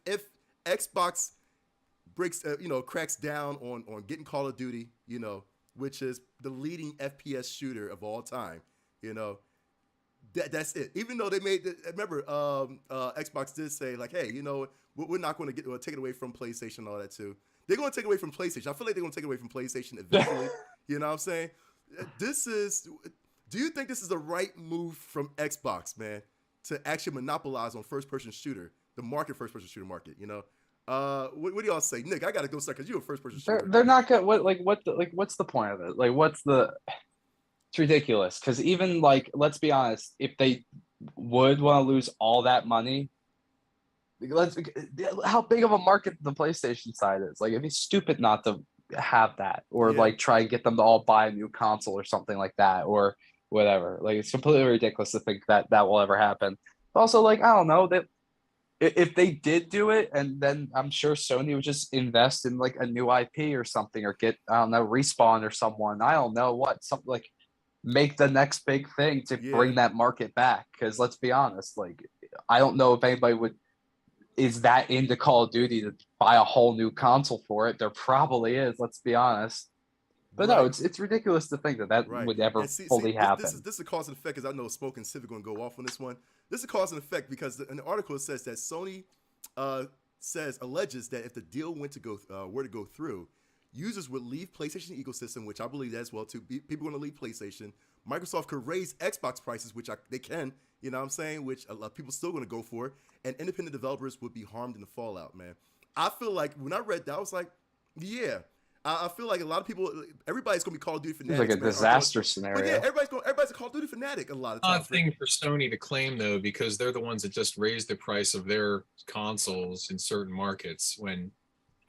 Xbox cracks down on getting Call of Duty, which is the leading FPS shooter of all time, that's it. Even though they remember, Xbox did say like, hey, we're not going to take it away from PlayStation and all that too. They're going to take it away from PlayStation. I feel like they're going to take it away from PlayStation eventually. You know what I'm saying? Do you think this is the right move from Xbox, man, to actually monopolize on first-person shooter, the first-person shooter market? What do y'all say, Nick? I gotta go start because you're a first-person shooter. They're not gonna what's the point of it? Like it's ridiculous because even let's be honest, if they would want to lose all that money, how big of a market the PlayStation side is. Like it'd be stupid not to have that or try and get them to all buy a new console or something like that or whatever. Like it's completely ridiculous to think that will ever happen. But also I don't know that if they did do it, and then I'm sure Sony would just invest in a new IP or something, or get, I don't know, Respawn or someone, I don't know what, something make the next big thing to bring that market back. Because let's be honest, I don't know if anybody is that into Call of Duty to buy a whole new console for it. There probably is, let's be honest. But no, it's ridiculous to think that would ever fully happen. This is a cause and effect, because I know Spoke and Civic going to go off on this one. This is a cause and effect because in the article it says that Sony alleges that if the deal were to go through, users would leave PlayStation ecosystem, which I believe that as well too. People are going to leave PlayStation. Microsoft could raise Xbox prices, which they can, you know what I'm saying, which a lot of people still going to go for, and independent developers would be harmed in the fallout, man. I feel like when I read that, I was like, yeah. I feel like a lot of people, everybody's going to be Call of Duty fanatics. It's like a disaster scenario. But yeah, everybody's a Call of Duty fanatic a lot of times. Odd thing for Sony to claim, though, because they're the ones that just raised the price of their consoles in certain markets when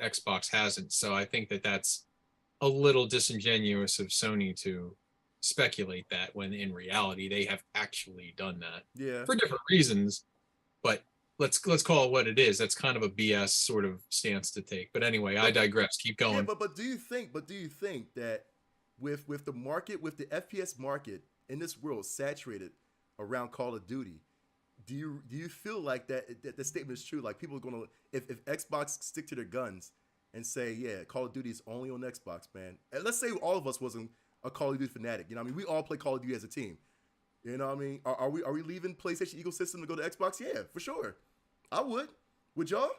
Xbox hasn't. So I think that's a little disingenuous of Sony to speculate that when in reality they have actually done that. Yeah. For different reasons, but let's call it what it is. That's kind of a BS sort of stance to take. But anyway, I digress. Keep going. Yeah, but do you think that with the market, with the FPS market in this world saturated around Call of Duty, do you feel like that the statement is true? Like people are gonna, if Xbox stick to their guns and say, yeah, Call of Duty is only on Xbox, man. And let's say all of us wasn't a Call of Duty fanatic. You know what I mean? We all play Call of Duty as a team. You know what I mean? Are we leaving PlayStation ecosystem to go to Xbox? Yeah, for sure. I would. Would y'all?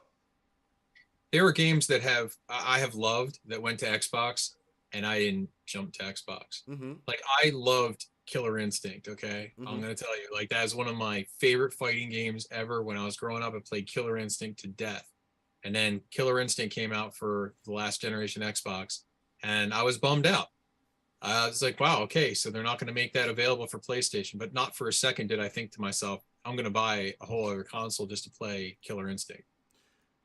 There are games that I have loved that went to Xbox, and I didn't jump to Xbox. Mm-hmm. Like I loved Killer Instinct. Okay, Mm-hmm. I'm gonna tell you, like that is one of my favorite fighting games ever. When I was growing up, I played Killer Instinct to death, and then Killer Instinct came out for the last generation Xbox, and I was bummed out. I was like, wow, okay, so they're not going to make that available for PlayStation. But not for a second did I think to myself, I'm going to buy a whole other console just to play Killer Instinct.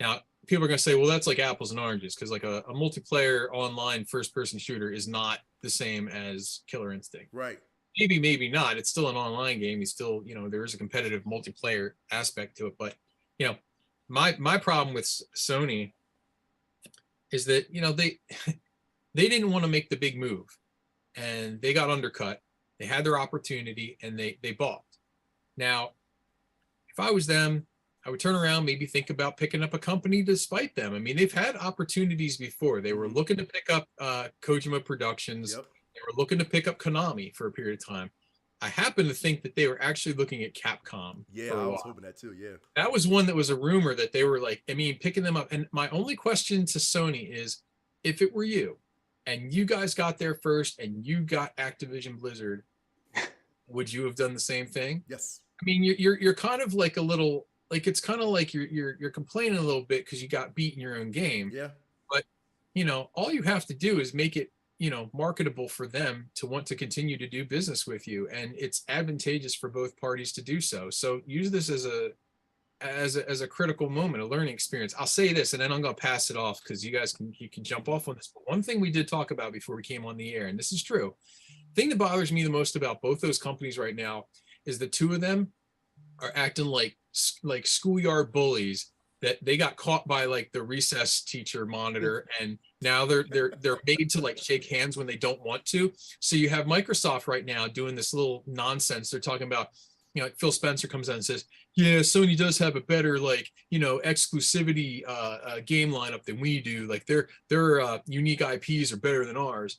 Now, people are going to say, well, that's like apples and oranges, because like a multiplayer online first-person shooter is not the same as Killer Instinct. Right. Maybe not. It's still an online game. You still, there is a competitive multiplayer aspect to it. But, my problem with Sony is that, they didn't want to make the big move. And they got undercut. They had their opportunity, and they balked. Now, if I was them, I would turn around, maybe think about picking up a company despite them. I mean, they've had opportunities before. They were looking to pick up Kojima Productions. Yep. They were looking to pick up Konami for a period of time. I happen to think that they were actually looking at Capcom. Yeah, I was hoping that too, yeah. That was one that was a rumor that they were picking them up. And my only question to Sony is, if it were you, and you guys got there first and you got Activision Blizzard, would you have done the same thing? Yes. I mean, you're kind of like a little, like it's kind of like you're complaining a little bit because you got beat in your own game. Yeah. But all you have to do is make it marketable for them to want to continue to do business with you, and it's advantageous for both parties to do so. So use this as a critical moment, a learning experience. I'll say this, and then I'm going to pass it off because you can jump off on this. But one thing we did talk about before we came on the air, and this is true, the thing that bothers me the most about both those companies right now is the two of them are acting like schoolyard bullies, that they got caught by like the recess teacher monitor, and now they're made to like shake hands when they don't want to. So you have Microsoft right now doing this little nonsense. They're talking about, like Phil Spencer comes out and says, yeah, Sony does have a better exclusivity game lineup than we do. Like their unique IPs are better than ours,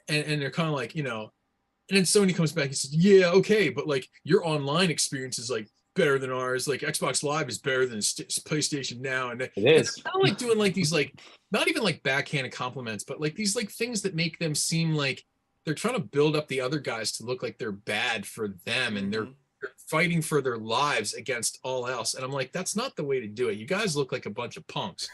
and they're kind of like, and then Sony comes back and says, yeah, okay, but like your online experience is like better than ours. Like Xbox Live is better than PlayStation Now, and it is kind of like doing like these not even like backhanded compliments, but like these things that make them seem like they're trying to build up the other guys to look like they're bad for them, and they're fighting for their lives against all else. And I'm like, that's not the way to do it. You guys look like a bunch of punks.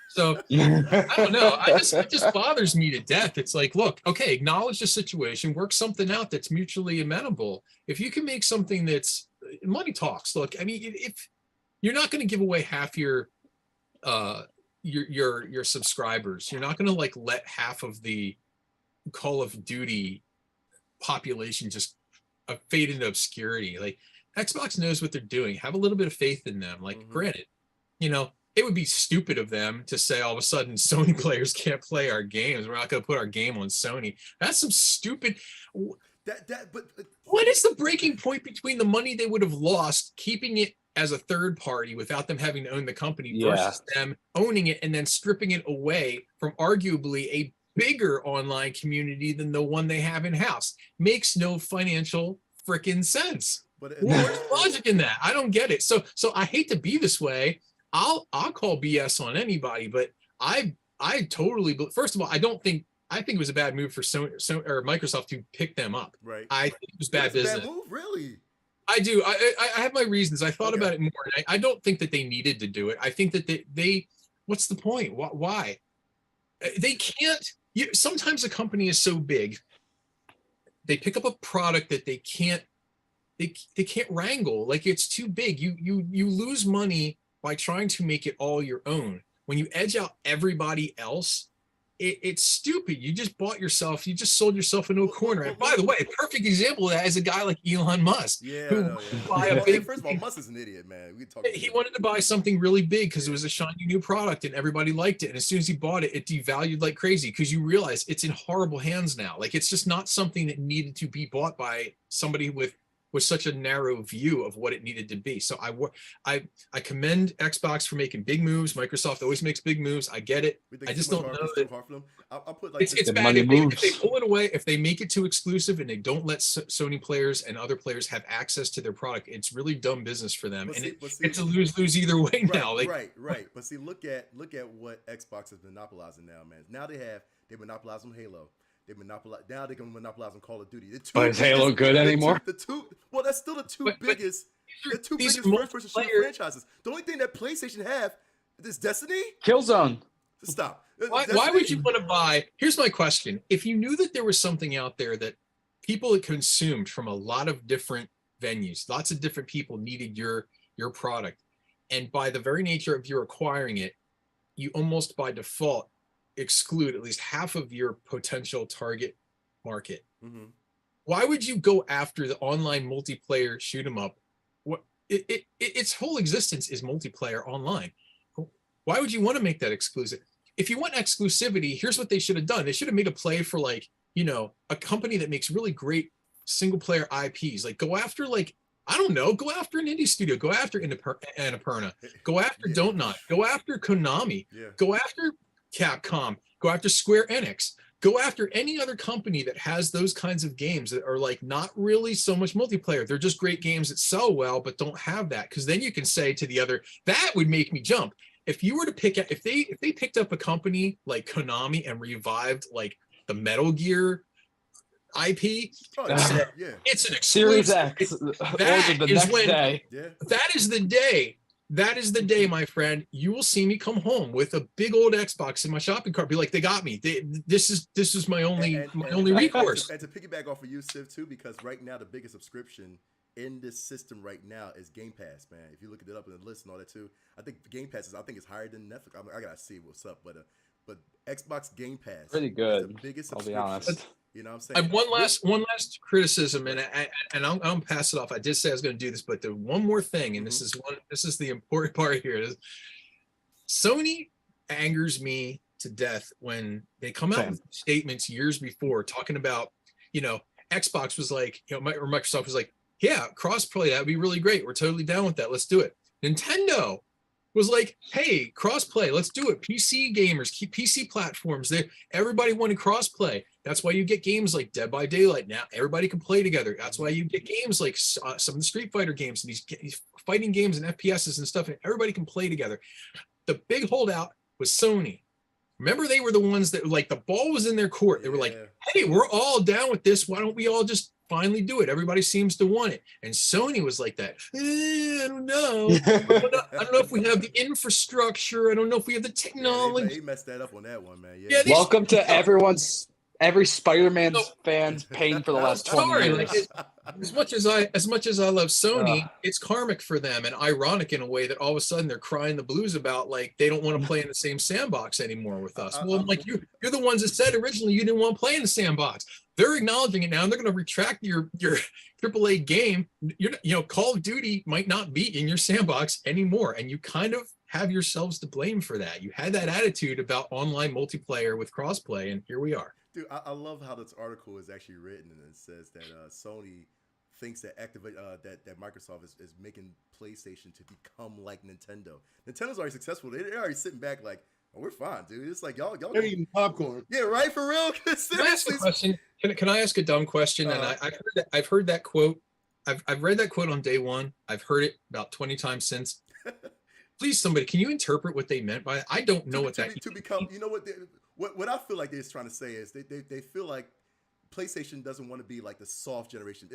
So I don't know. It just bothers me to death. It's like, look, okay, acknowledge the situation, work something out that's mutually amenable. If you can make something that's money talks. Look, I mean, if you're not going to give away half your subscribers, you're not going to let half of the Call of Duty population just fade into obscurity. Like Xbox knows what they're doing. Have a little bit of faith in them. Granted, it would be stupid of them to say all of a sudden Sony players can't play our games. We're not going to put our game on Sony. That's some stupid. But what is the breaking point between the money they would have lost keeping it as a third party without them having to own the company Yeah. versus them owning it and then stripping it away from arguably a bigger online community than the one they have in house. Makes no financial freaking sense. But Where's logic in that? I don't get it. So I hate to be this way. I'll call BS on anybody, but I totally, first of all, I think it was a bad move for Sony or Microsoft to pick them up. Right. I think it was bad business. Bad move, really. I do. I have my reasons. I thought about it more. And I don't think that they needed to do it. I think that they what's the point? Why? They can't. Sometimes a company is so big, they pick up a product that they can't wrangle. Like, it's too big. You lose money by trying to make it all your own. When you edge out everybody else, it's stupid. You just sold yourself into a corner. And by the way, a perfect example of that is a guy like Elon Musk. Yeah. First of all, Musk is an idiot, man. He wanted to buy something really big because it was a shiny new product and everybody liked it. And as soon as he bought it, it devalued like crazy because you realize it's in horrible hands now. Like, it's just not something that needed to be bought by somebody with such a narrow view of what it needed to be. So I commend Xbox for making big moves. Microsoft always makes big moves. I get it. I just don't know that I'll put, like, it's bad if they pull it away, if they make it too exclusive and they don't let Sony players and other players have access to their product. It's really dumb business for them, it's a lose-lose either way now. Right. But see, look at what Xbox is monopolizing now, man. Now they monopolize on Halo. Now they can monopolize on Call of Duty. But is Halo good anymore? Well, that's still the two biggest first-person shooter franchises. The only thing that PlayStation have is Destiny. Killzone. Stop. Why would you want to buy? Here's my question: if you knew that there was something out there that people had consumed from a lot of different venues, lots of different people needed your product, and by the very nature of your acquiring it, you almost by default exclude at least half of your potential target market. Mm-hmm. Why would you go after the online multiplayer shoot 'em up? Its whole existence is multiplayer online. Why would you want to make that exclusive? If you want exclusivity, here's what they should have done. They should have made a play for, like, a company that makes really great single player IPs. Like, go after, like, I don't know, go after an indie studio, go after Annapurna, go after Don't Not, go after Konami, go after Capcom, go after Square Enix, go after any other company that has those kinds of games that are, like, not really so much multiplayer. They're just great games that sell well, but don't have that. Because then you can say to the other, that would make me jump. If you were to if they picked up a company like Konami and revived, like, the Metal Gear IP, it's an exclusive. Series X. That is the day, my friend, you will see me come home with a big old Xbox in my shopping cart. Be like, they got me. This is my only recourse. And to piggyback off of you, Civ, too, because right now the biggest subscription in this system right now is Game Pass, man. If you look it up in the list and all that too, I think Game Pass is higher than Netflix. I gotta see what's up, but Xbox Game Pass, pretty good. Is the biggest I'll be honest. You know what I'm saying? One last criticism, and I'll pass it off. I did say I was going to do this, but the one more thing, and this is the important part here, is Sony angers me to death when they come out with statements years before talking about, Xbox was like, or Microsoft was like, yeah, crossplay, that'd be really great. We're totally down with that. Let's do it. Nintendo was like, hey, crossplay, let's do it. PC gamers, PC platforms, everybody wanted crossplay. That's why you get games like Dead by Daylight. Now everybody can play together. That's why you get games like some of the Street Fighter games and these fighting games and FPSs and stuff, and everybody can play together. The big holdout was Sony. Remember, they were the ones that, like, the ball was in their court. They were like, hey, we're all down with this. Why don't we all just finally do it? Everybody seems to want it. And Sony was like that. I don't know. I don't know if we have the infrastructure. I don't know if we have the technology. He messed that up on that one, man. Welcome to every Spider-Man fan's pain for the last 20 years. As much as I love Sony, it's karmic for them and ironic in a way that all of a sudden they're crying the blues about, like, they don't want to play in the same sandbox anymore with us. Well, I'm like, you're the ones that said originally you didn't want to play in the sandbox. They're acknowledging it now, and they're going to retract your AAA game. Call of Duty might not be in your sandbox anymore, and you kind of have yourselves to blame for that. You had that attitude about online multiplayer with crossplay, and here we are. Dude, I love how this article is actually written, and it says that Sony thinks that that Microsoft is making PlayStation to become like Nintendo. Nintendo's already successful. They're already sitting back like, oh, we're fine, dude. It's like y'all They're eating popcorn. yeah, right, for real. Can I ask a question? Can I ask a dumb question? And I've heard that quote. I've read that quote on day one. I've heard it about 20 times since. Please, somebody, can you interpret what they meant by it? I don't know what that to become. You know what I feel like they're trying to say is they feel like PlayStation doesn't want to be like the soft generation.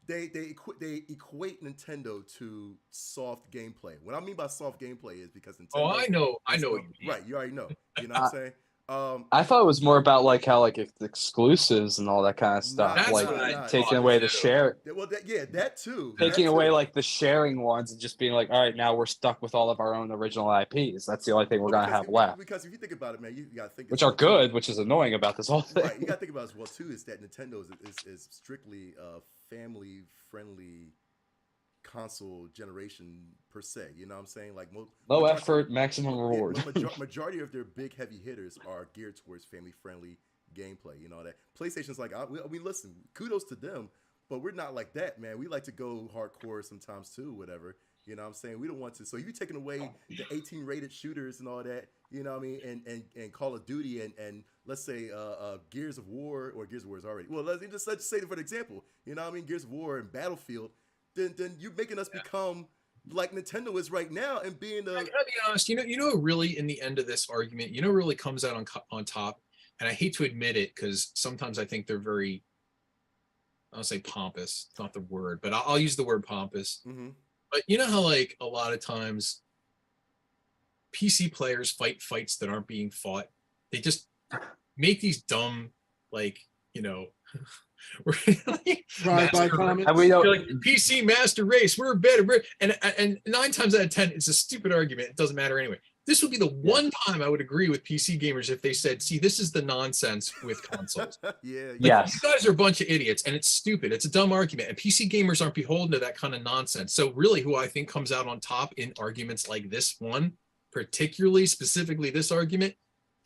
They equate Nintendo to soft gameplay. What I mean by soft gameplay is because Nintendo. Oh, I know what you mean. Right, you already know. You know what I'm saying? I thought it was more about like how like it's exclusives and all that kind of stuff, That's like what I taking thought, away the too. share, Well, that too. taking That away too. like the sharing ones and just being like, all right, now we're stuck with all of our own original IPs. That's the only thing we're Well, gonna have left, Because if you think about it, man, you got to think which are good, which is annoying about this whole thing. Right, you got to think about it as well too. Is that Nintendo is strictly family friendly console generation per se. You know what I'm saying? Like Low effort, maximum reward. Majority of their big heavy hitters are geared towards family friendly gameplay. You know that PlayStation's like, I mean, listen, kudos to them, but we're not like that, man. We like to go hardcore sometimes too, whatever. You know what I'm saying? We don't want to. So if you're taking away the 18 rated shooters and all that, you know what I mean, and Call of Duty and let's say Gears of War, or Gears of War is already, well, let's just say for example, you know what I mean, Gears of War and Battlefield, then you're making us become like Nintendo is right now and being I gotta be honest, you know, really in the end of this argument, you know, really comes out on top, and I hate to admit it because sometimes I think they're very, I'll say pompous, it's not the word, but I'll use the word pompous. Mm-hmm. But you know how like a lot of times PC players fight fights that aren't being fought. They just make these dumb, like, you know, Drive-by comments. And we don't. like PC master race. We're better. And 9 times out of 10, it's a stupid argument. It doesn't matter anyway. This would be the one time I would agree with PC gamers if they said, see, this is the nonsense with consoles. Yeah. Yes. You guys are a bunch of idiots, and it's stupid. It's a dumb argument, and PC gamers aren't beholden to that kind of nonsense. So really, who I think comes out on top in arguments like this one, particularly specifically this argument,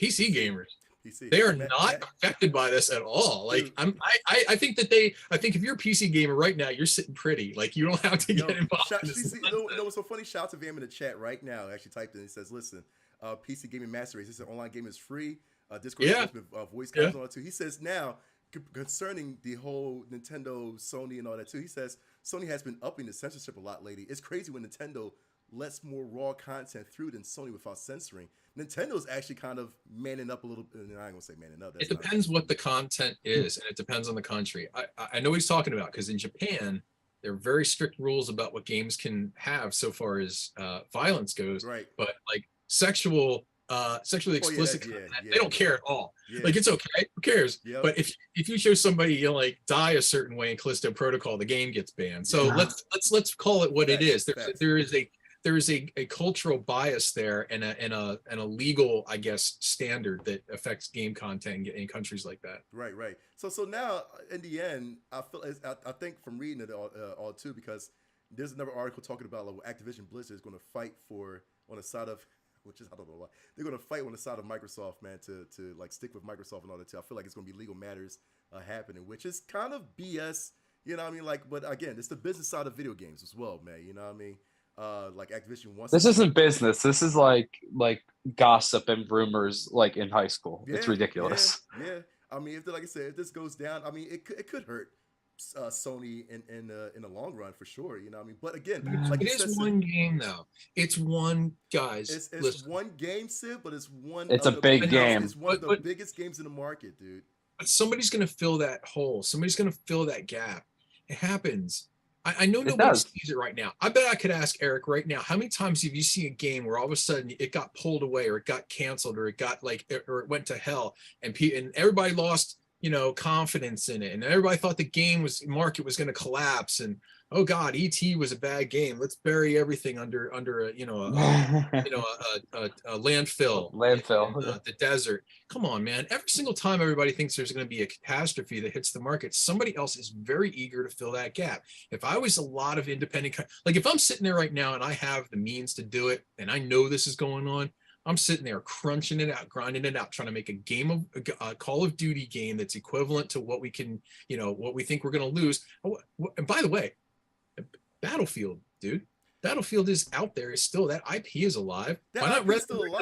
PC gamers. PC. They are not affected by this at all. Like I think if you're a PC gamer right now, you're sitting pretty. Like you don't have to get involved. You know what's so funny? Shout out to Vam in the chat right now. Actually typed in. He says, "Listen, PC gaming master race. This is online game is free. Discord voice comes on it too." He says now concerning the whole Nintendo, Sony, and all that too. He says Sony has been upping the censorship a lot lately. It's crazy when Nintendo lets more raw content through than Sony without censoring. Nintendo's actually kind of manning up a little bit. I ain't gonna say manning up. It depends what the content is, and it depends on the country. I know what he's talking about, because in Japan, there are very strict rules about what games can have so far as violence goes. Right. But like sexually explicit content, they don't care at all. Yeah. Like it's okay, who cares? Yep. But if you show somebody, you know, like die a certain way in Callisto Protocol, the game gets banned. So let's call it what it is. There is a cultural bias there and a legal, I guess, standard that affects game content in countries like that. Right. So now in the end, I think from reading it all too, because there's another article talking about like Activision Blizzard is going to fight on the side of, which is I don't know why they're going to fight on the side of Microsoft, man, to like stick with Microsoft and all that too. I feel like it's going to be legal matters happening, which is kind of BS. You know what I mean? Like, but again, it's the business side of video games as well, man. You know what I mean? Like Activision wants. This isn't business. This is like gossip and rumors, like in high school. Yeah, it's ridiculous. Yeah. I mean, like I said, if this goes down, I mean, it could hurt Sony in the long run for sure. You know what I mean? But again, like it is one game though. It's one, guys. It's one game, Sid, but it's one. It's a big game. It's one of the biggest games in the market, dude. But somebody's gonna fill that hole. Somebody's gonna fill that gap. It happens. I know nobody sees it right now. I bet I could ask Eric right now, how many times have you seen a game where all of a sudden it got pulled away or it got canceled or it got or it went to hell and everybody lost, you know, confidence in it, and everybody thought the market was going to collapse, and oh God, ET was a bad game. Let's bury everything under a landfill. Landfill. The desert. Come on, man. Every single time everybody thinks there's going to be a catastrophe that hits the market, somebody else is very eager to fill that gap. If I was a lot of independent, like if I'm sitting there right now and I have the means to do it, and I know this is going on, I'm sitting there crunching it out, grinding it out, trying to make a Call of Duty game that's equivalent to what we can, what we think we're going to lose. And by the way, Battlefield, dude, Battlefield is out there. It's still, that IP is alive. Why not resurrect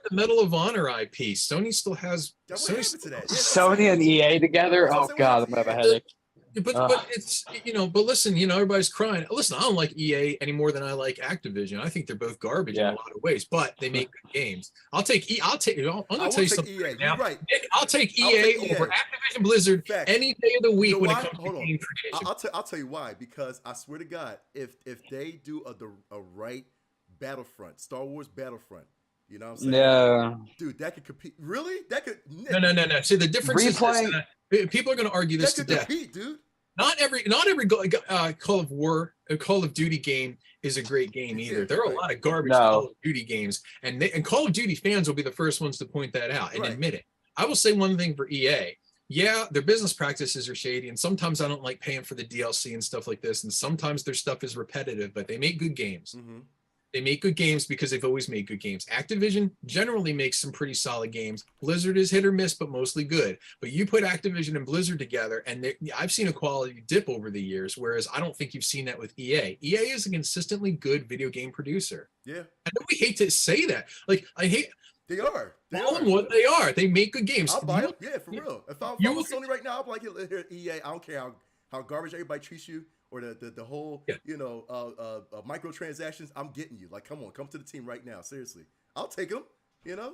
the Medal of Honor IP? Sony still has. Sony and EA together. Oh God, I'm gonna have a headache. But it's but listen, everybody's crying. Listen, I don't like EA any more than I like Activision. I think they're both garbage in a lot of ways, but they make good games. I'm gonna tell you something right now. Right. Nick, I'll take EA over Activision Blizzard any day of the week when it comes to game creation. I'll tell you why. Because I swear to God, if they do a right Battlefront, Star Wars Battlefront. You know what I'm saying? Yeah. Dude, that could compete. Really? That could. No. See, the difference is this, people are going to argue this to death. Compete, dude. Not every Call of Duty game is a great game either. There are a lot of garbage Call of Duty games, and Call of Duty fans will be the first ones to point that out and admit it. I will say one thing for EA. Yeah, their business practices are shady, and sometimes I don't like paying for the DLC and stuff like this, and sometimes their stuff is repetitive, but they make good games. Mm-hmm. They make good games because they've always made good games. Activision generally makes some pretty solid games. Blizzard is hit or miss, but mostly good. But you put Activision and Blizzard together, and I've seen a quality dip over the years, whereas I don't think you've seen that with EA. EA is a consistently good video game producer. Yeah. I know we hate to say that. Like, I hate... They are. What they are. They make good games. I'll buy them. Yeah, for real. If I was Sony right now, I'll be like, here, EA, I don't care how garbage everybody treats you. Or the whole, microtransactions, I'm getting you. Like, come to the team right now. Seriously. I'll take them.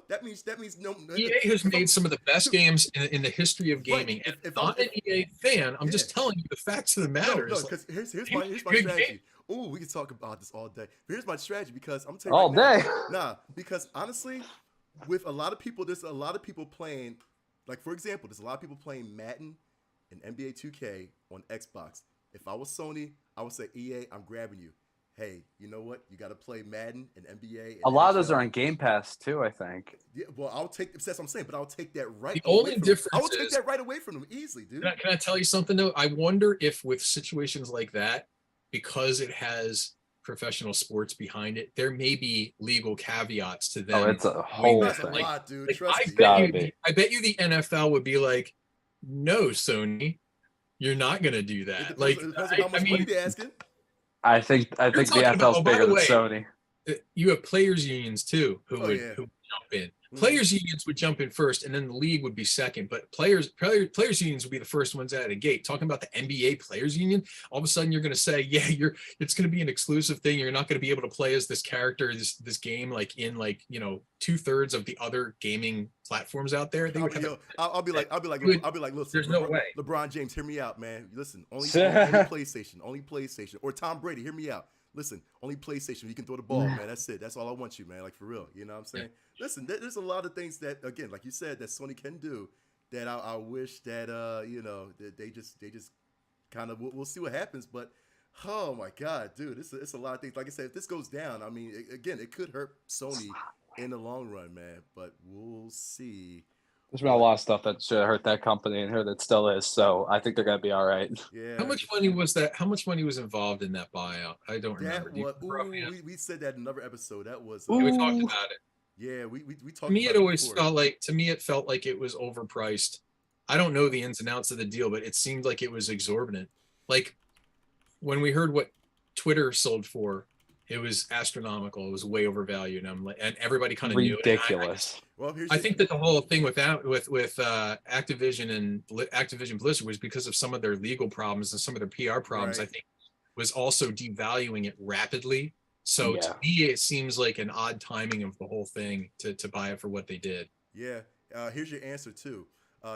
That means no. EA has made some of the best games in the history of gaming. Right. If I'm not an EA fan, I'm just telling you the facts of the matter. No, because here's my strategy. Ooh, we can talk about this all day. But here's my strategy because I'm telling you all day. Nah, because honestly, with a lot of people, there's a lot of people playing, like, for example, there's a lot of people playing Madden and NBA 2K on Xbox. If I was Sony, I would say, EA, I'm grabbing you. Hey, you know what? You got to play Madden and NBA. And a lot of those are on Game Pass too, I think. Yeah, well, that's what I'm saying, but I'll take that right. The only difference I will take that right away from them easily, dude. Can I tell you something though? I wonder if with situations like that, because it has professional sports behind it, there may be legal caveats to them. Oh, it's a whole thing. That's a lot, dude. Trust me. I bet you the NFL would be like, no, Sony. You're not gonna do that. How much money they asking? I think the NFL's bigger than Sony. You have players unions too who would jump in. Players unions would jump in first, and then the league would be second. But players unions would be the first ones out of the gate. Talking about the NBA players union, all of a sudden you're going to say, it's going to be an exclusive thing. You're not going to be able to play as this character, this game, like in 2/3 of the other gaming platforms out there. I'll be like, listen, there's no way. LeBron James, hear me out, man. Listen, only PlayStation, or Tom Brady, hear me out. Listen, only PlayStation. You can throw the ball, man. That's it. That's all I want you, man. Like, for real. You know what I'm saying? Yeah. Listen, there's a lot of things that, again, like you said, that Sony can do that I wish that, that they just kind of, we'll see what happens. But, oh, my God, dude, it's a lot of things. Like I said, if this goes down, I mean, it could hurt Sony in the long run, man. But we'll see. There's been a lot of stuff that should have hurt that company and here that still is. So I think they're going to be all right. Yeah. How much money was that? How much money was involved in that buyout? I don't remember. We said that in another episode. That was. We talked about it. Yeah, we talked. To me, it always felt like. To me, it felt like it was overpriced. I don't know the ins and outs of the deal, but it seemed like it was exorbitant. Like when we heard what Twitter sold for, it was astronomical. It was way overvalued. And everybody kind of knew it. Ridiculous. I think that the whole thing with Activision and Activision Blizzard was because of some of their legal problems and some of their PR problems. Right. I think was also devaluing it rapidly. So to me, it seems like an odd timing of the whole thing to buy it for what they did. Yeah. Here's your answer too.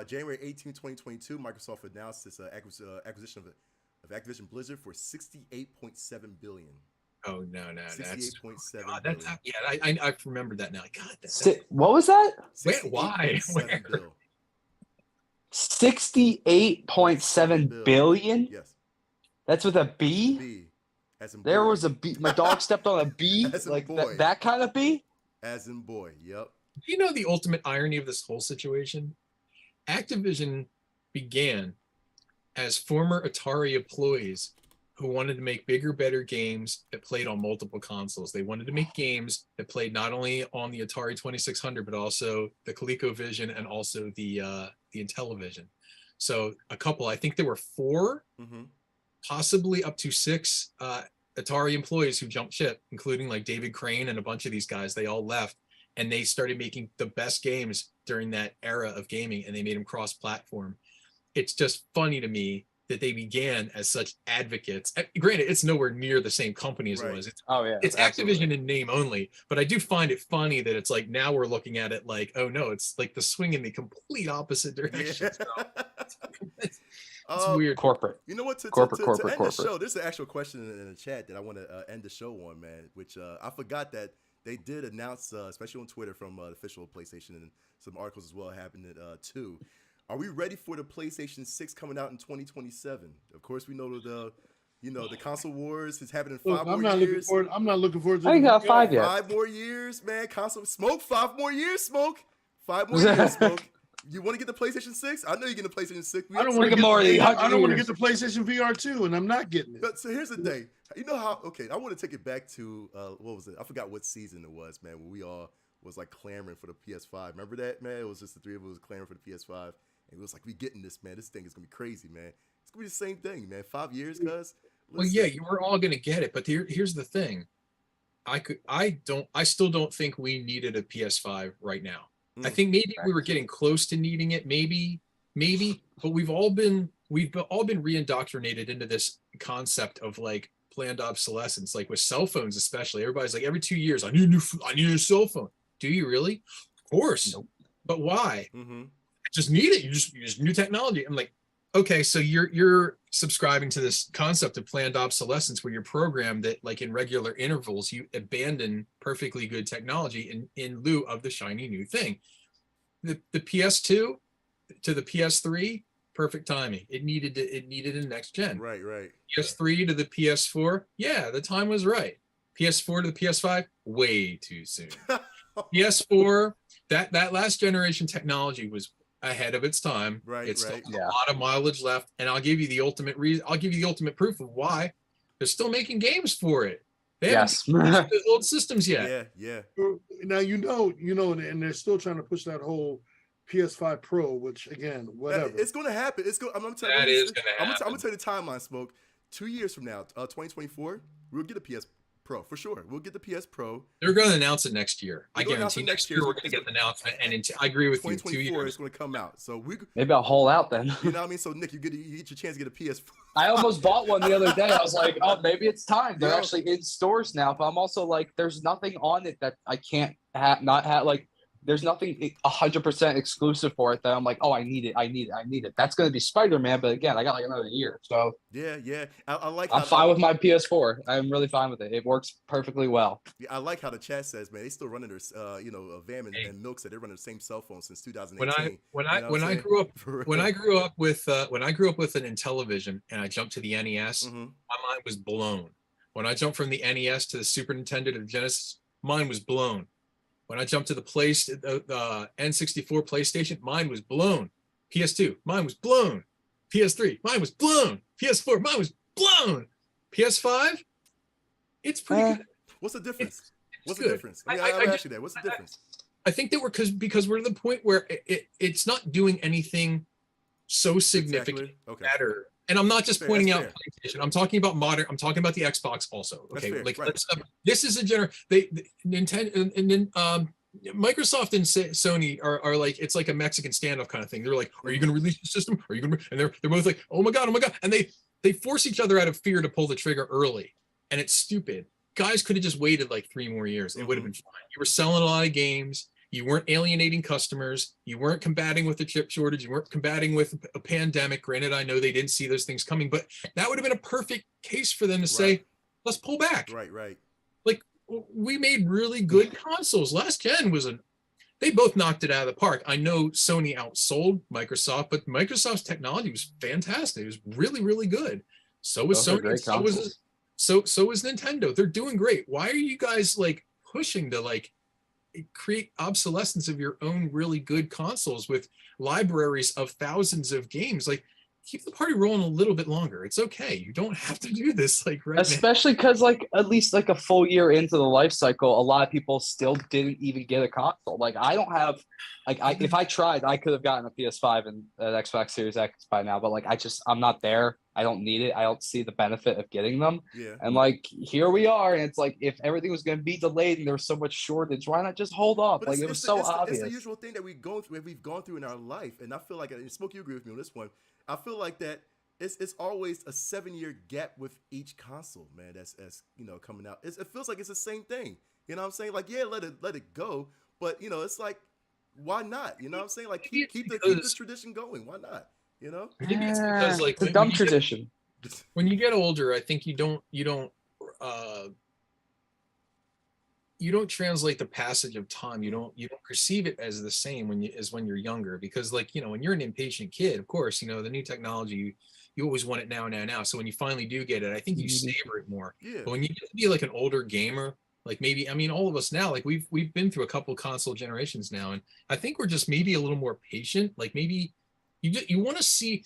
January 18, 2022, Microsoft announced this acquisition of Activision Blizzard for $68.7 billion. Oh no! 68.7. I remembered that now. God, what was that? Why? Where? 68.7 billion. Yes. That's with a B. B. As in boy. There was a B. My dog stepped on a B. As in like boy. That kind of B. As in boy. Yep. Do you know the ultimate irony of this whole situation? Activision began as former Atari employees who wanted to make bigger, better games that played on multiple consoles. They wanted to make games that played not only on the Atari 2600, but also the ColecoVision and also the Intellivision. So a couple, I think there were 4, possibly up to 6 Atari employees who jumped ship, including like David Crane and a bunch of these guys. They all left and they started making the best games during that era of gaming, and they made them cross-platform. It's just funny to me that they began as such advocates. Granted, it's nowhere near the same company as it was. It's Activision in name only, but I do find it funny that it's like now we're looking at it like, oh no, it's like the swing in the complete opposite direction. Yeah. It's weird. Corporate. You know what? To corporate. end the show, there's an actual question in the chat that I want to end the show on, man. Which I forgot that they did announce, especially on Twitter from the official PlayStation, and some articles as well happened too. Are we ready for the PlayStation 6 coming out in 2027? Of course, we know the console wars is happening in 5 more years. I'm not looking forward to. I ain't got 5 yet. 5 more years, man. Console smoke. 5 more years, smoke. 5 more years, smoke. You want to get the PlayStation 6? I know you're getting the PlayStation 6. I don't want to get the PlayStation VR 2, and I'm not getting it. But so here's the thing. You know how? Okay, I want to take it back to what was it? I forgot what season it was, man. When we all was like clamoring for the PS5. Remember that, man? It was just the 3 of us clamoring for the PS5. And it was like, we getting this, man. This thing is gonna be crazy, man. It's gonna be the same thing, man. 5 years, guys. Well, yeah, you were all gonna get it, but here's the thing. I still don't think we needed a PS5 right now. I think maybe we were getting close to needing it, maybe, but we've all been reindoctrinated into this concept of like planned obsolescence, like with cell phones especially. Everybody's like, every 2 years, I need a new cell phone. Do you really? Of course. Nope. But why? Just need it. You just new technology. I'm like, okay, so you're subscribing to this concept of planned obsolescence, where you're programmed that like in regular intervals you abandon perfectly good technology in lieu of the shiny new thing. The PS2 to the PS3, perfect timing. It needed a next gen. Right. PS3 to the PS4, yeah, the time was right. PS4 to the PS5, way too soon. PS4, that last generation technology was ahead of its time. Right. It's still a lot of mileage left, and I'll give you the ultimate reason. I'll give you the ultimate proof of why. They're still making games for it. They haven't the old systems yet. Yeah. Now you know, and they're still trying to push that whole PS5 Pro, which again, whatever. It's going to happen. I'm going to tell you. That is going to happen. I'm going to tell you the timeline, Smoke. 2 years from now, 2024, we'll get a PS Pro for sure. We'll get the PS Pro. They're going to announce it next year. I guarantee next year we're going to get the announcement. And I agree with you. 2 years it's going to come out. So maybe I'll hold out then. You know what I mean? So Nick, you get your chance to get a PS. I almost bought one the other day. I was like, oh, maybe it's time. They're actually in stores now. But I'm also like, there's nothing on it that I can't not have. Like, there's nothing 100% exclusive for it that I'm like, oh, I need it. That's going to be Spider-Man. But again, I got like another year. So yeah. I'm fine with my PS4. I'm really fine with it. It works perfectly well. Yeah, I like how the chat says, man, they still running their, Vam and Milk said they're running the same cell phone since 2018. When I grew up with an Intellivision and I jumped to the NES, my mind was blown. When I jumped from the NES to the Super Nintendo to the Genesis, mine was blown. When I jumped to the N64 PlayStation, mine was blown. PS2, mine was blown. PS3, mine was blown. PS4, mine was blown. PS5, it's pretty good. What's the difference? What's good. The difference? I ask you that. What's the difference? I think that because we're to the point where it's not doing anything so significant better. And I'm not just pointing out PlayStation. I'm talking about modern. I'm talking about the Xbox also. Okay, this is a Nintendo and Microsoft and Sony are like, it's like a Mexican standoff kind of thing. They're like, are you going to release the system? Are you going to? And they're both like, oh my god, and they force each other out of fear to pull the trigger early, and it's stupid. Guys could have just waited like 3 more years. It would have been fine. You were selling a lot of games. You weren't alienating customers. You weren't combating with the chip shortage. You weren't combating with a pandemic. Granted, I know they didn't see those things coming, but that would have been a perfect case for them to say, let's pull back. Right. Like, we made really good consoles. Last gen they both knocked it out of the park. I know Sony outsold Microsoft, but Microsoft's technology was fantastic. It was really, really good. So was Sony. So was Nintendo. They're doing great. Why are you guys like pushing to like create obsolescence of your own really good consoles with libraries of thousands of games? Like, keep the party rolling a little bit longer. It's okay. You don't have to do this like right now. Especially because like at least like a full year into the life cycle, a lot of people still didn't even get a console. Like I don't have if I tried, I could have gotten a PS5 and an Xbox Series X by now, but like I'm not there. I don't need it. I don't see the benefit of getting them. Yeah. And like here we are, and it's like if everything was going to be delayed and there was so much shortage, why not just hold off? But like it was so obvious. It's the usual thing that we've gone through in our life, and I feel like, and Smoke, you agree with me on this one. I feel like that it's always a 7-year gap with each console, man. That's coming out. It feels like it's the same thing. You know what I'm saying? Like, yeah, let it go, but it's like, why not? You know what I'm saying? Like keep the tradition going. Why not? Maybe it's because like the dumb tradition. When you get older, I think you don't translate the passage of time. You don't perceive it as the same as when you're younger, because like when you're an impatient kid, of course the new technology, you always want it now. So when you finally do get it, I think you savor it more. Yeah. But when you get to be like an older gamer, like maybe all of us now, like we've been through a couple console generations now, and I think we're just maybe a little more patient. Like maybe you want to see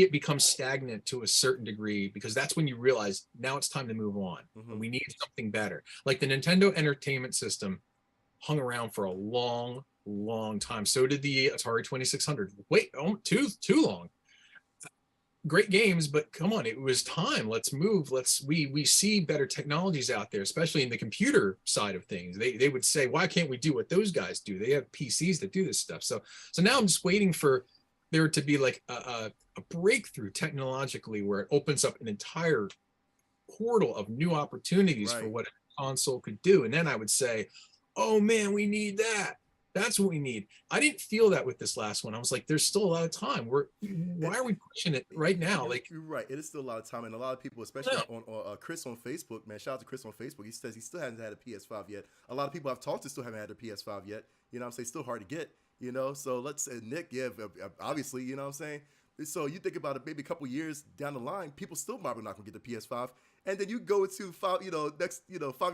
it become stagnant to a certain degree, because that's when you realize now it's time to move on. Mm-hmm. We need something better. Like the Nintendo Entertainment System hung around for a long time. So did the Atari 2600. Wait, too long. Great games, but come on, it was time. Let's move. We see better technologies out there, especially in the computer side of things. They would say, why can't we do what those guys do? They have PCs that do this stuff. So now I'm just waiting for there to be like a breakthrough technologically where it opens up an entire portal of new opportunities for what a console could do. And then I would say, oh man, we need that. That's what we need. I didn't feel that with this last one. I was like, there's still a lot of time. Why are we pushing it right now? Like, you're right. It is still a lot of time, and a lot of people, especially on Chris on Facebook, man. Shout out to Chris on Facebook. He says he still hasn't had a PS5 yet. A lot of people I've talked to still haven't had a PS5 yet. You know what I'm saying? Still hard to get. So let's say Nick, yeah, obviously, you know what I'm saying? So you think about it, maybe a couple years down the line, people still probably not gonna get the PS5, and then you go to 5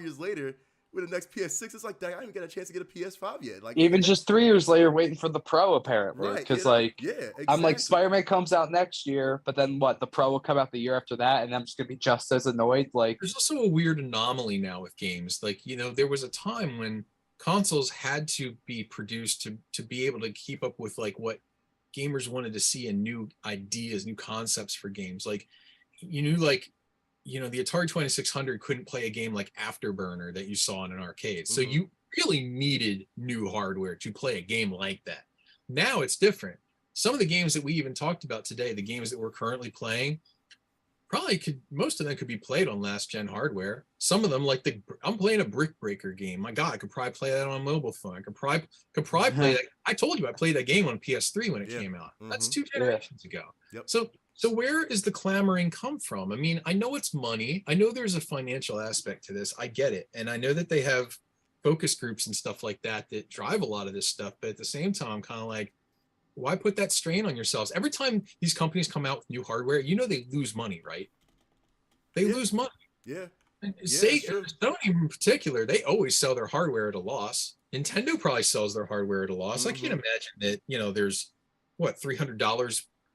years later with the next PS6, it's like, dang, I didn't get a chance to get a PS5 yet. Like even just 3 years later, waiting for the Pro apparently, because exactly. I'm like Spider-Man comes out next year, but then what? The Pro will come out the year after that, and I'm just gonna be just as annoyed. Like there's also a weird anomaly now with games. Like there was a time when consoles had to be produced to be able to keep up with like what gamers wanted to see in new ideas, new concepts for games. Like the Atari 2600 couldn't play a game like Afterburner that you saw in an arcade. So you really needed new hardware to play a game like that. Now it's different. Some of the games that we even talked about today, the games that we're currently playing, most of them could be played on last gen hardware. Some of them, like I'm playing a Brick Breaker game. My God, I could probably play that on a mobile phone. I could probably play that. I told you I played that game on PS3 when it came out. That's 2 generations ago. Yep. So where is the clamoring come from? I mean, I know it's money. I know there's a financial aspect to this. I get it. And I know that they have focus groups and stuff like that drive a lot of this stuff. But at the same time, I'm kind of like, why put that strain on yourselves? Every time these companies come out with new hardware, they lose money, right? They lose money. Yeah. Sony in particular, they always sell their hardware at a loss. Nintendo probably sells their hardware at a loss. I can't imagine that, there's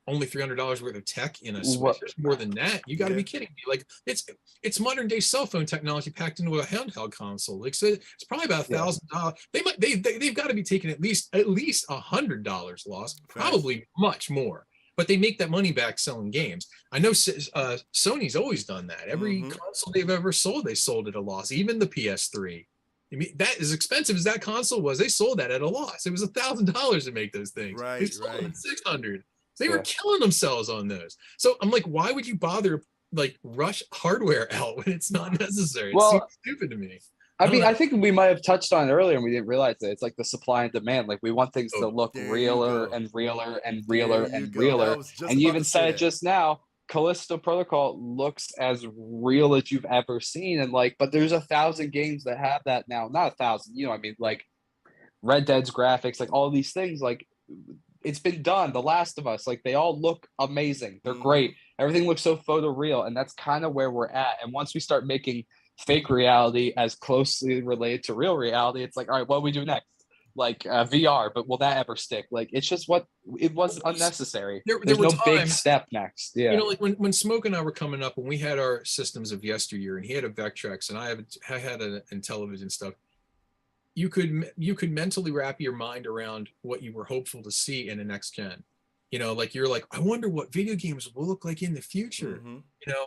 only $300 worth of tech in a Switch. There's more than that. You got to be kidding me. Like it's modern day cell phone technology packed into a handheld console. Like, so it's probably about $1,000. They've got to be taking at least $100 loss, probably much more. But they make that money back selling games. I know Sony's always done that. Every console they've ever sold, they sold at a loss. Even the PS3. I mean, that as expensive as that console was, they sold that at a loss. It was $1,000 to make those things. They sold them at $600. They were killing themselves on those. So I'm like, why would you bother rush hardware out when it's not necessary? It seems stupid to me. I think we might have touched on it earlier and we didn't realize it. It's like the supply and demand. Like we want things to look realer and realer and realer and realer. And you even said it just now. Callisto Protocol looks as real as you've ever seen. And but there's 1,000 games that have that now. Not 1,000, like Red Dead's graphics, like all these things, it's been done. The Last of Us, they all look amazing. They're great. Everything looks so photoreal, and that's kind of where we're at. And once we start making fake reality as closely related to real reality, it's like, all right, what do we do next? like VR, but will that ever stick? Like, it's just it was unnecessary. There There's were no big times- step next. Yeah. You know, like when Smoke and I were coming up, when we had our systems of yesteryear, and he had a Vectrex, and I had an Intellivision stuff. You could mentally wrap your mind around what you were hopeful to see in the next gen. You know, like you're like, I wonder what video games will look like in the future. Mhm. You know,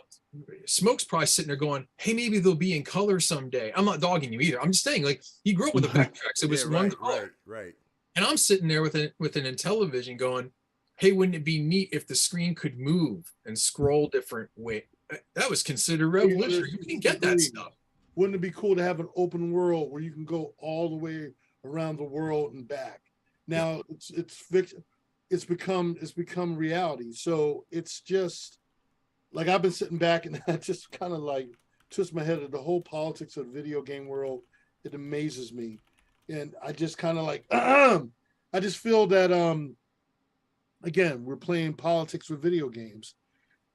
Smoke's probably sitting there going, hey, maybe they'll be in color someday. I'm not dogging you either. I'm just saying, like, he grew up with a Vectrex. It was one color. Right. And I'm sitting there with an Intellivision going, hey, wouldn't it be neat if the screen could move and scroll different way? That was considered revolutionary. You can get that stuff. Wouldn't it be cool to have an open world where you can go all the way around the world and back? Now it's become reality. So it's just like I've been sitting back and I just kind of like twist my head at the whole politics of the video game world. It amazes me. And I just kind of like I just feel that again, we're playing politics with video games.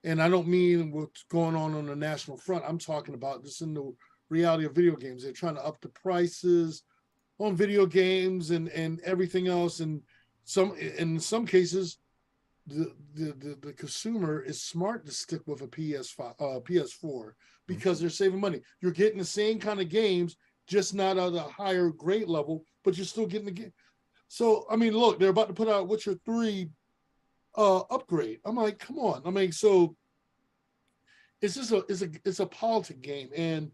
And I don't mean what's going on the national front. I'm talking about just in the reality of video games. They're trying to up the prices on video games and everything else. And in some cases, the consumer is smart to stick with a PS4 because they're saving money. You're getting the same kind of games, just not at a higher grade level, but you're still getting the game. So I mean, look, they're about to put out Witcher 3 upgrade. I'm like, come on. I mean, so it's just it's a politic game, and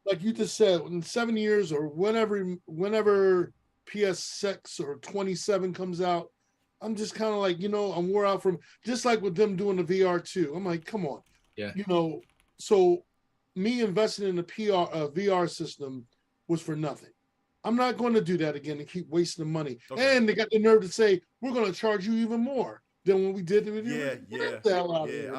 like you just said, in 7 years or whenever PS6 or 27 comes out, I'm just kind of like, I'm wore out from, just like with them doing the VR too. I'm like, come on, so me investing in the VR system was for nothing. I'm not going to do that again and keep wasting money. Okay. And they got the nerve to say, we're going to charge you even more than when we did the video.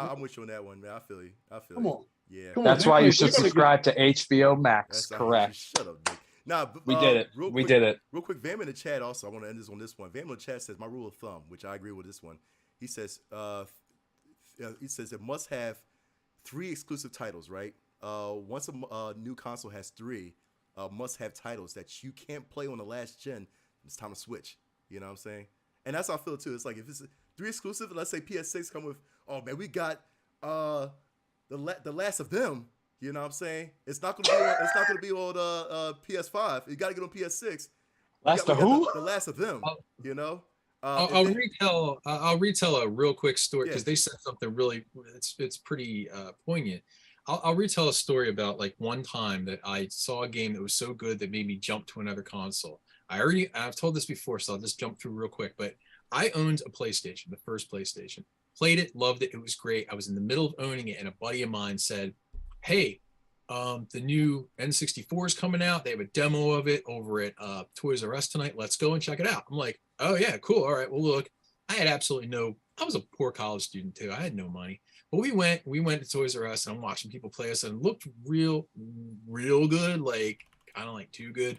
I'm with you on that one, man. I feel you. Come on. Yeah. That's why you should subscribe to HBO Max. Correct. Shut up, Nick. Nah, we did it. We did it. Real quick, Vam in the chat also, I want to end this on this one. Vam in the chat says, my rule of thumb, which I agree with this one. He says it must have 3 exclusive titles, right? Once a new console has 3 must-have titles that you can't play on the last gen, it's time to switch. You know what I'm saying? And that's how I feel too. It's like if it's 3 exclusive, let's say PS6 come with, oh man, we got the Last of Them. You know what I'm saying? It's not gonna be on PS5. You got to get on PS6. Last of who? The Last of Them. You know. I'll retell a real quick story because they said something really. It's pretty poignant. I'll retell a story about like one time that I saw a game that was so good that made me jump to another console. I've told this before, so I'll just jump through real quick. But I owned a PlayStation, the first PlayStation. Played it, loved it. It was great. I was in the middle of owning it, and a buddy of mine said, hey, the new N64 is coming out. They have a demo of it over at Toys R Us tonight. Let's go and check it out. I'm like, oh yeah, cool. All right, well look, I had absolutely I was a poor college student too. I had no money. But we went to Toys R Us, and I'm watching people play us, and it looked real good, like kind of like too good.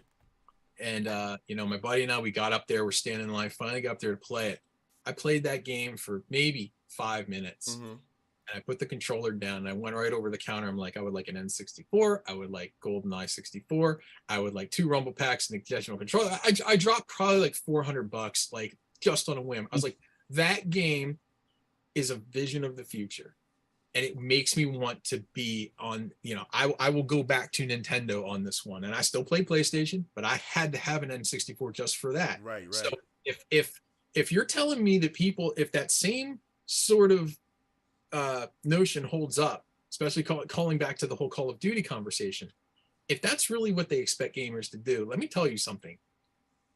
And my buddy and I, we got up there, we're standing in line, finally got up there to play it. I played that game for maybe 5 minutes. And I put the controller down and I went right over the counter. I'm like, I would like an N64. I would like GoldenEye 64. I would like 2 Rumble Packs and the digital controller. I dropped probably like $400, like just on a whim. I was like, that game is a vision of the future. And it makes me want to be on, I will go back to Nintendo on this one. And I still play PlayStation, but I had to have an N64 just for that. Right. So if you're telling me that if that same sort of notion holds up, especially calling back to the whole Call of Duty conversation, if that's really what they expect gamers to do, let me tell you something.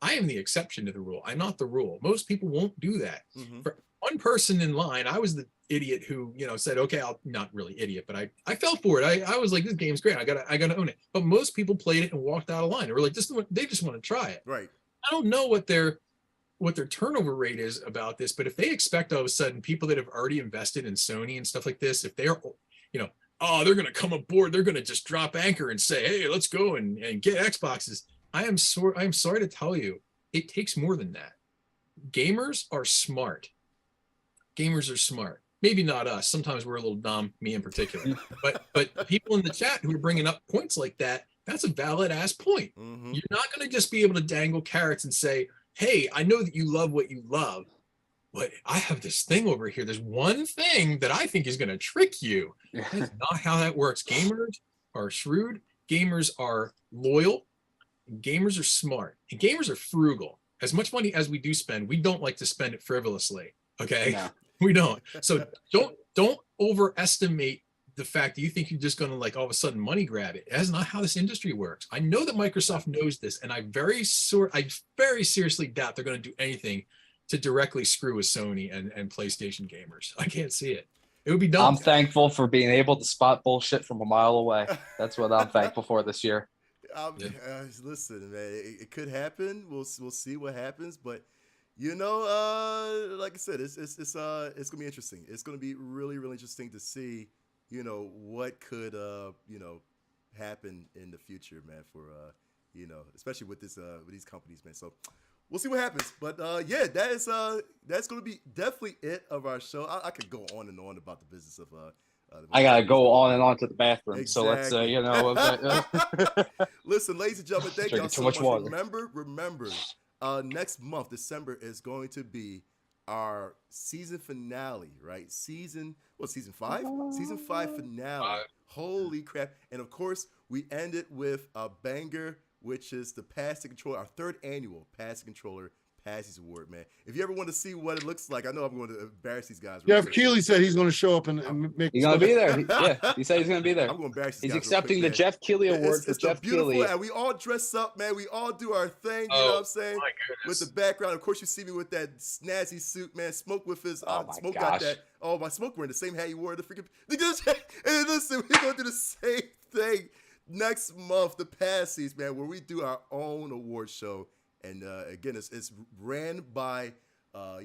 I am the exception to the rule. I'm not the rule. Most people won't do that. For one person in line, I was the idiot who, said, okay, I'll not really idiot, but I fell for it. I was like, this game's great. I gotta own it. But most people played it and walked out of line. They were like, they just want to try it. Right. I don't know what their turnover rate is about this, but if they expect all of a sudden people that have already invested in Sony and stuff like this, if they're, they're going to come aboard, they're going to just drop anchor and say, hey, let's go and get Xboxes. I'm sorry to tell you, it takes more than that. Gamers are smart. Maybe not us. Sometimes we're a little dumb, me in particular. but people in the chat who are bringing up points like that, That's a valid ass point. Mm-hmm. You're not going to just be able to dangle carrots and say, hey, I know that you love what you love, but I have this thing over here. There's one thing that I think is going to trick you. That's not how that works. Gamers are shrewd. Gamers are loyal. Gamers are smart. And gamers are frugal. As much money as we do spend, we don't like to spend it frivolously. Okay? No. We don't. So don't overestimate the fact that you think you're just going to like all of a sudden money grab it. That's not how this industry works. I know that Microsoft knows this, and I very seriously doubt they're going to do anything to directly screw with Sony and PlayStation gamers. I can't see it. It would be dumb. I'm thankful for being able to spot bullshit from a mile away. That's what I'm thankful for this year. Listen, man, it could happen. We'll see what happens, but you know, like I said, it's gonna be interesting. It's gonna be really, really interesting to see, you know, what could happen in the future, man. For especially with these companies, man. So we'll see what happens. But yeah, that's gonna be definitely it of our show. I could go on and on about the business of I gotta go on and on to the bathroom. Exactly. So let's Listen, ladies and gentlemen, thank y'all Drinking so too much. much water. Remember, next month, December, is going to be our season finale, right? Season 5? Season 5 finale. Holy crap. And of course, we end it with a banger, which is the Pass the Controller, our 3rd annual Pass the Controller Passies Award, man. If you ever want to see what it looks like, I know I'm going to embarrass these guys. Yeah, if Keeley said he's going to show up and make. He's gonna be there. He said he's gonna be there. I'm going to embarrass these He's guys accepting real the quick, man. Jeff Keighley Award for It's Jeff beautiful, Keighley. and we all dress up, man. We all do our thing. You know what I'm saying? My goodness. With the background, of course, you see me with that snazzy suit, man. Smoke with his Oh my Smoke gosh. got that. Oh, my Smoke wearing the same hat he wore. The freaking. And listen, we're gonna do the same thing next month. The Passies, man, where we do our own award show. And again, it's ran by our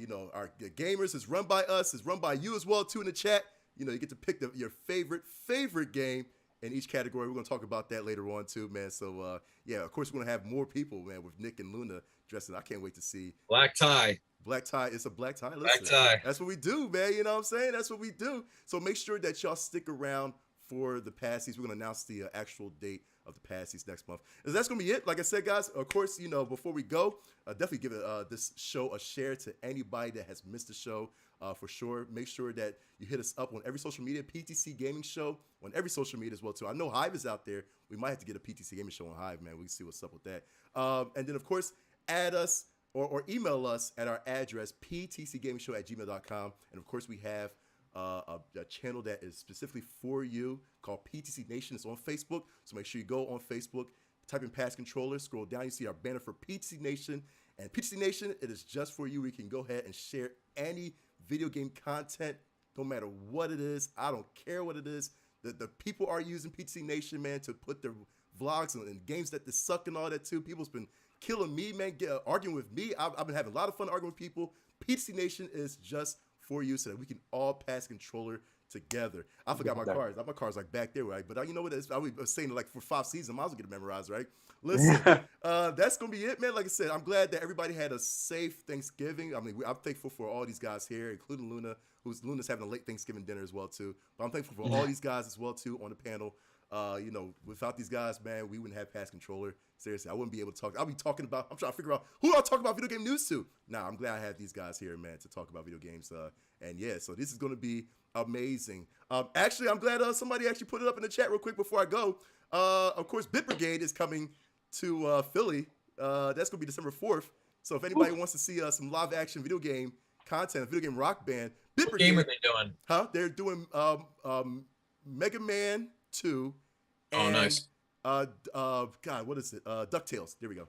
gamers. It's run by us. It's run by you as well too in the chat. You know, you get to pick your favorite game in each category. We're gonna talk about that later on too, man. So yeah, of course we're gonna have more people, man, with Nick and Luna dressing. I can't wait to see Black tie. Black tie. It's a black tie. Listen, Black tie. That's what we do, man. You know what I'm saying? That's what we do. So make sure that y'all stick around for the Passies. We're gonna announce the actual date of the Passies next month. And that's gonna be it. Like I said, guys, of course, you know, before we go, definitely give this show a share to anybody that has missed the show. For sure, make sure that you hit us up on every social media, PTC Gaming Show on every social media as well too. I know Hive is out there. We might have to get a PTC Gaming Show on Hive, man. We can see what's up with that. And then of course, add us or email us at our address, ptcgamingshow@gmail.com. And of course, we have a channel that is specifically for you called PTC Nation. It's on Facebook, so make sure you go on Facebook, type in Pass Controller, scroll down, you see our banner for PTC Nation. And PTC Nation, it is just for you. We can go ahead and share any video game content, no matter what it is. I don't care what it is. The people are using PTC Nation, man, to put their vlogs and games that they suck and all that too. People's been killing me, man, arguing with me. I've been having a lot of fun arguing with people. PTC Nation is just for you so that we can all pass controller together. I forgot my cards. My cards like back there, right? But you know what? I was saying like for 5 seasons, I might as well get it memorized, right? Listen, that's gonna be it, man. Like I said, I'm glad that everybody had a safe Thanksgiving. I mean, I'm thankful for all these guys here, including Luna, Luna's having a late Thanksgiving dinner as well too. But I'm thankful for all these guys as well too on the panel. You know, without these guys, man, we wouldn't have Pass Controller. Seriously, I wouldn't be able to talk. I'm trying to figure out who I'll talk about video game news to. Nah, I'm glad I have these guys here, man, to talk about video games. And yeah, so this is going to be amazing. Actually, I'm glad somebody actually put it up in the chat real quick before I go. Of course, Bit Brigade is coming to Philly. That's going to be December 4th. So if anybody wants to see some live action video game content, a video game rock band, Bit What Brigade. game are they doing? Huh? They're doing Mega Man 2. Oh, and, nice. God, what is it? DuckTales. There we go.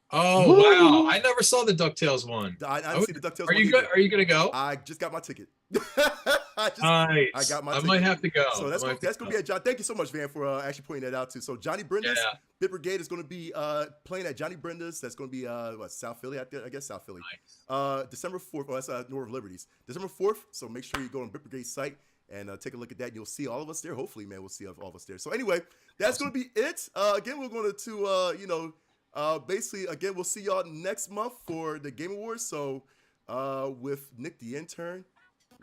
Oh, wow. I never saw the DuckTales one. I didn't see the DuckTales Are one you good? either. Are you going to go? I just got my ticket. Nice. I got my I ticket. might have to go. So that's going to be at John. Thank you so much, Van, for actually pointing that out too. So Johnny Brenda's Bit Brigade is going to be playing at Johnny Brenda's. That's going to be South Philly. I guess South Philly. Nice. December 4th. Oh, that's North of Liberties. December 4th. So make sure you go on Bit Brigade's site and take a look at that. You'll see all of us there. Hopefully, man, we'll see all of us there. So anyway, that's going to be it. Again, we're going to basically, again, we'll see y'all next month for the Game Awards. So with Nick the Intern,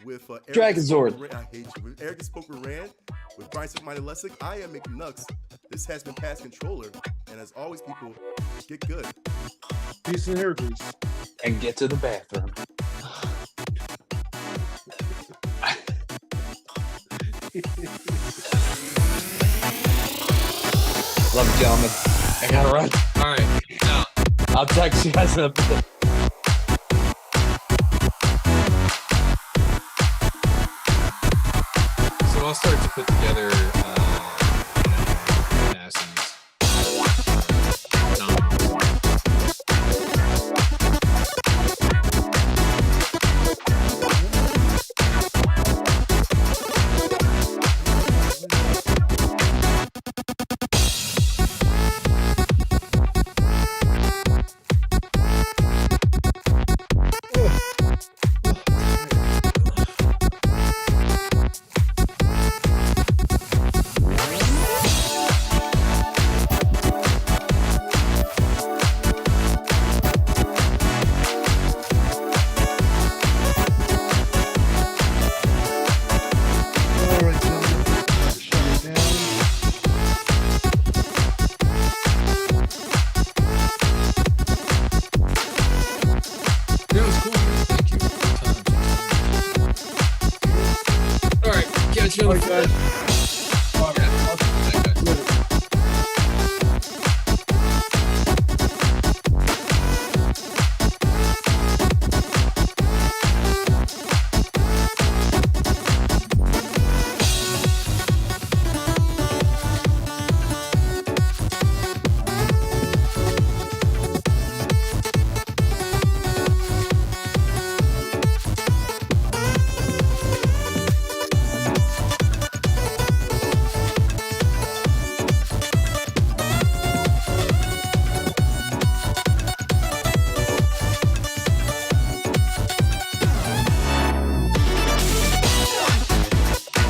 with Eric Dragon Zord. I hate you. With Eric Spoke with Rand, with Brian CIVICMINDED Lessig, I am MCKNUX. This has been Pass Controller, and as always, people, get good. Peace and hair grease. And get to the bathroom. Love you, gentlemen. I gotta run. All right. Now, I'll text you guys in a bit. so I'll start to put together passes. All right, gentlemen. Shut it down. That was cool. Thank you. All right. Catch you All on right, the guys.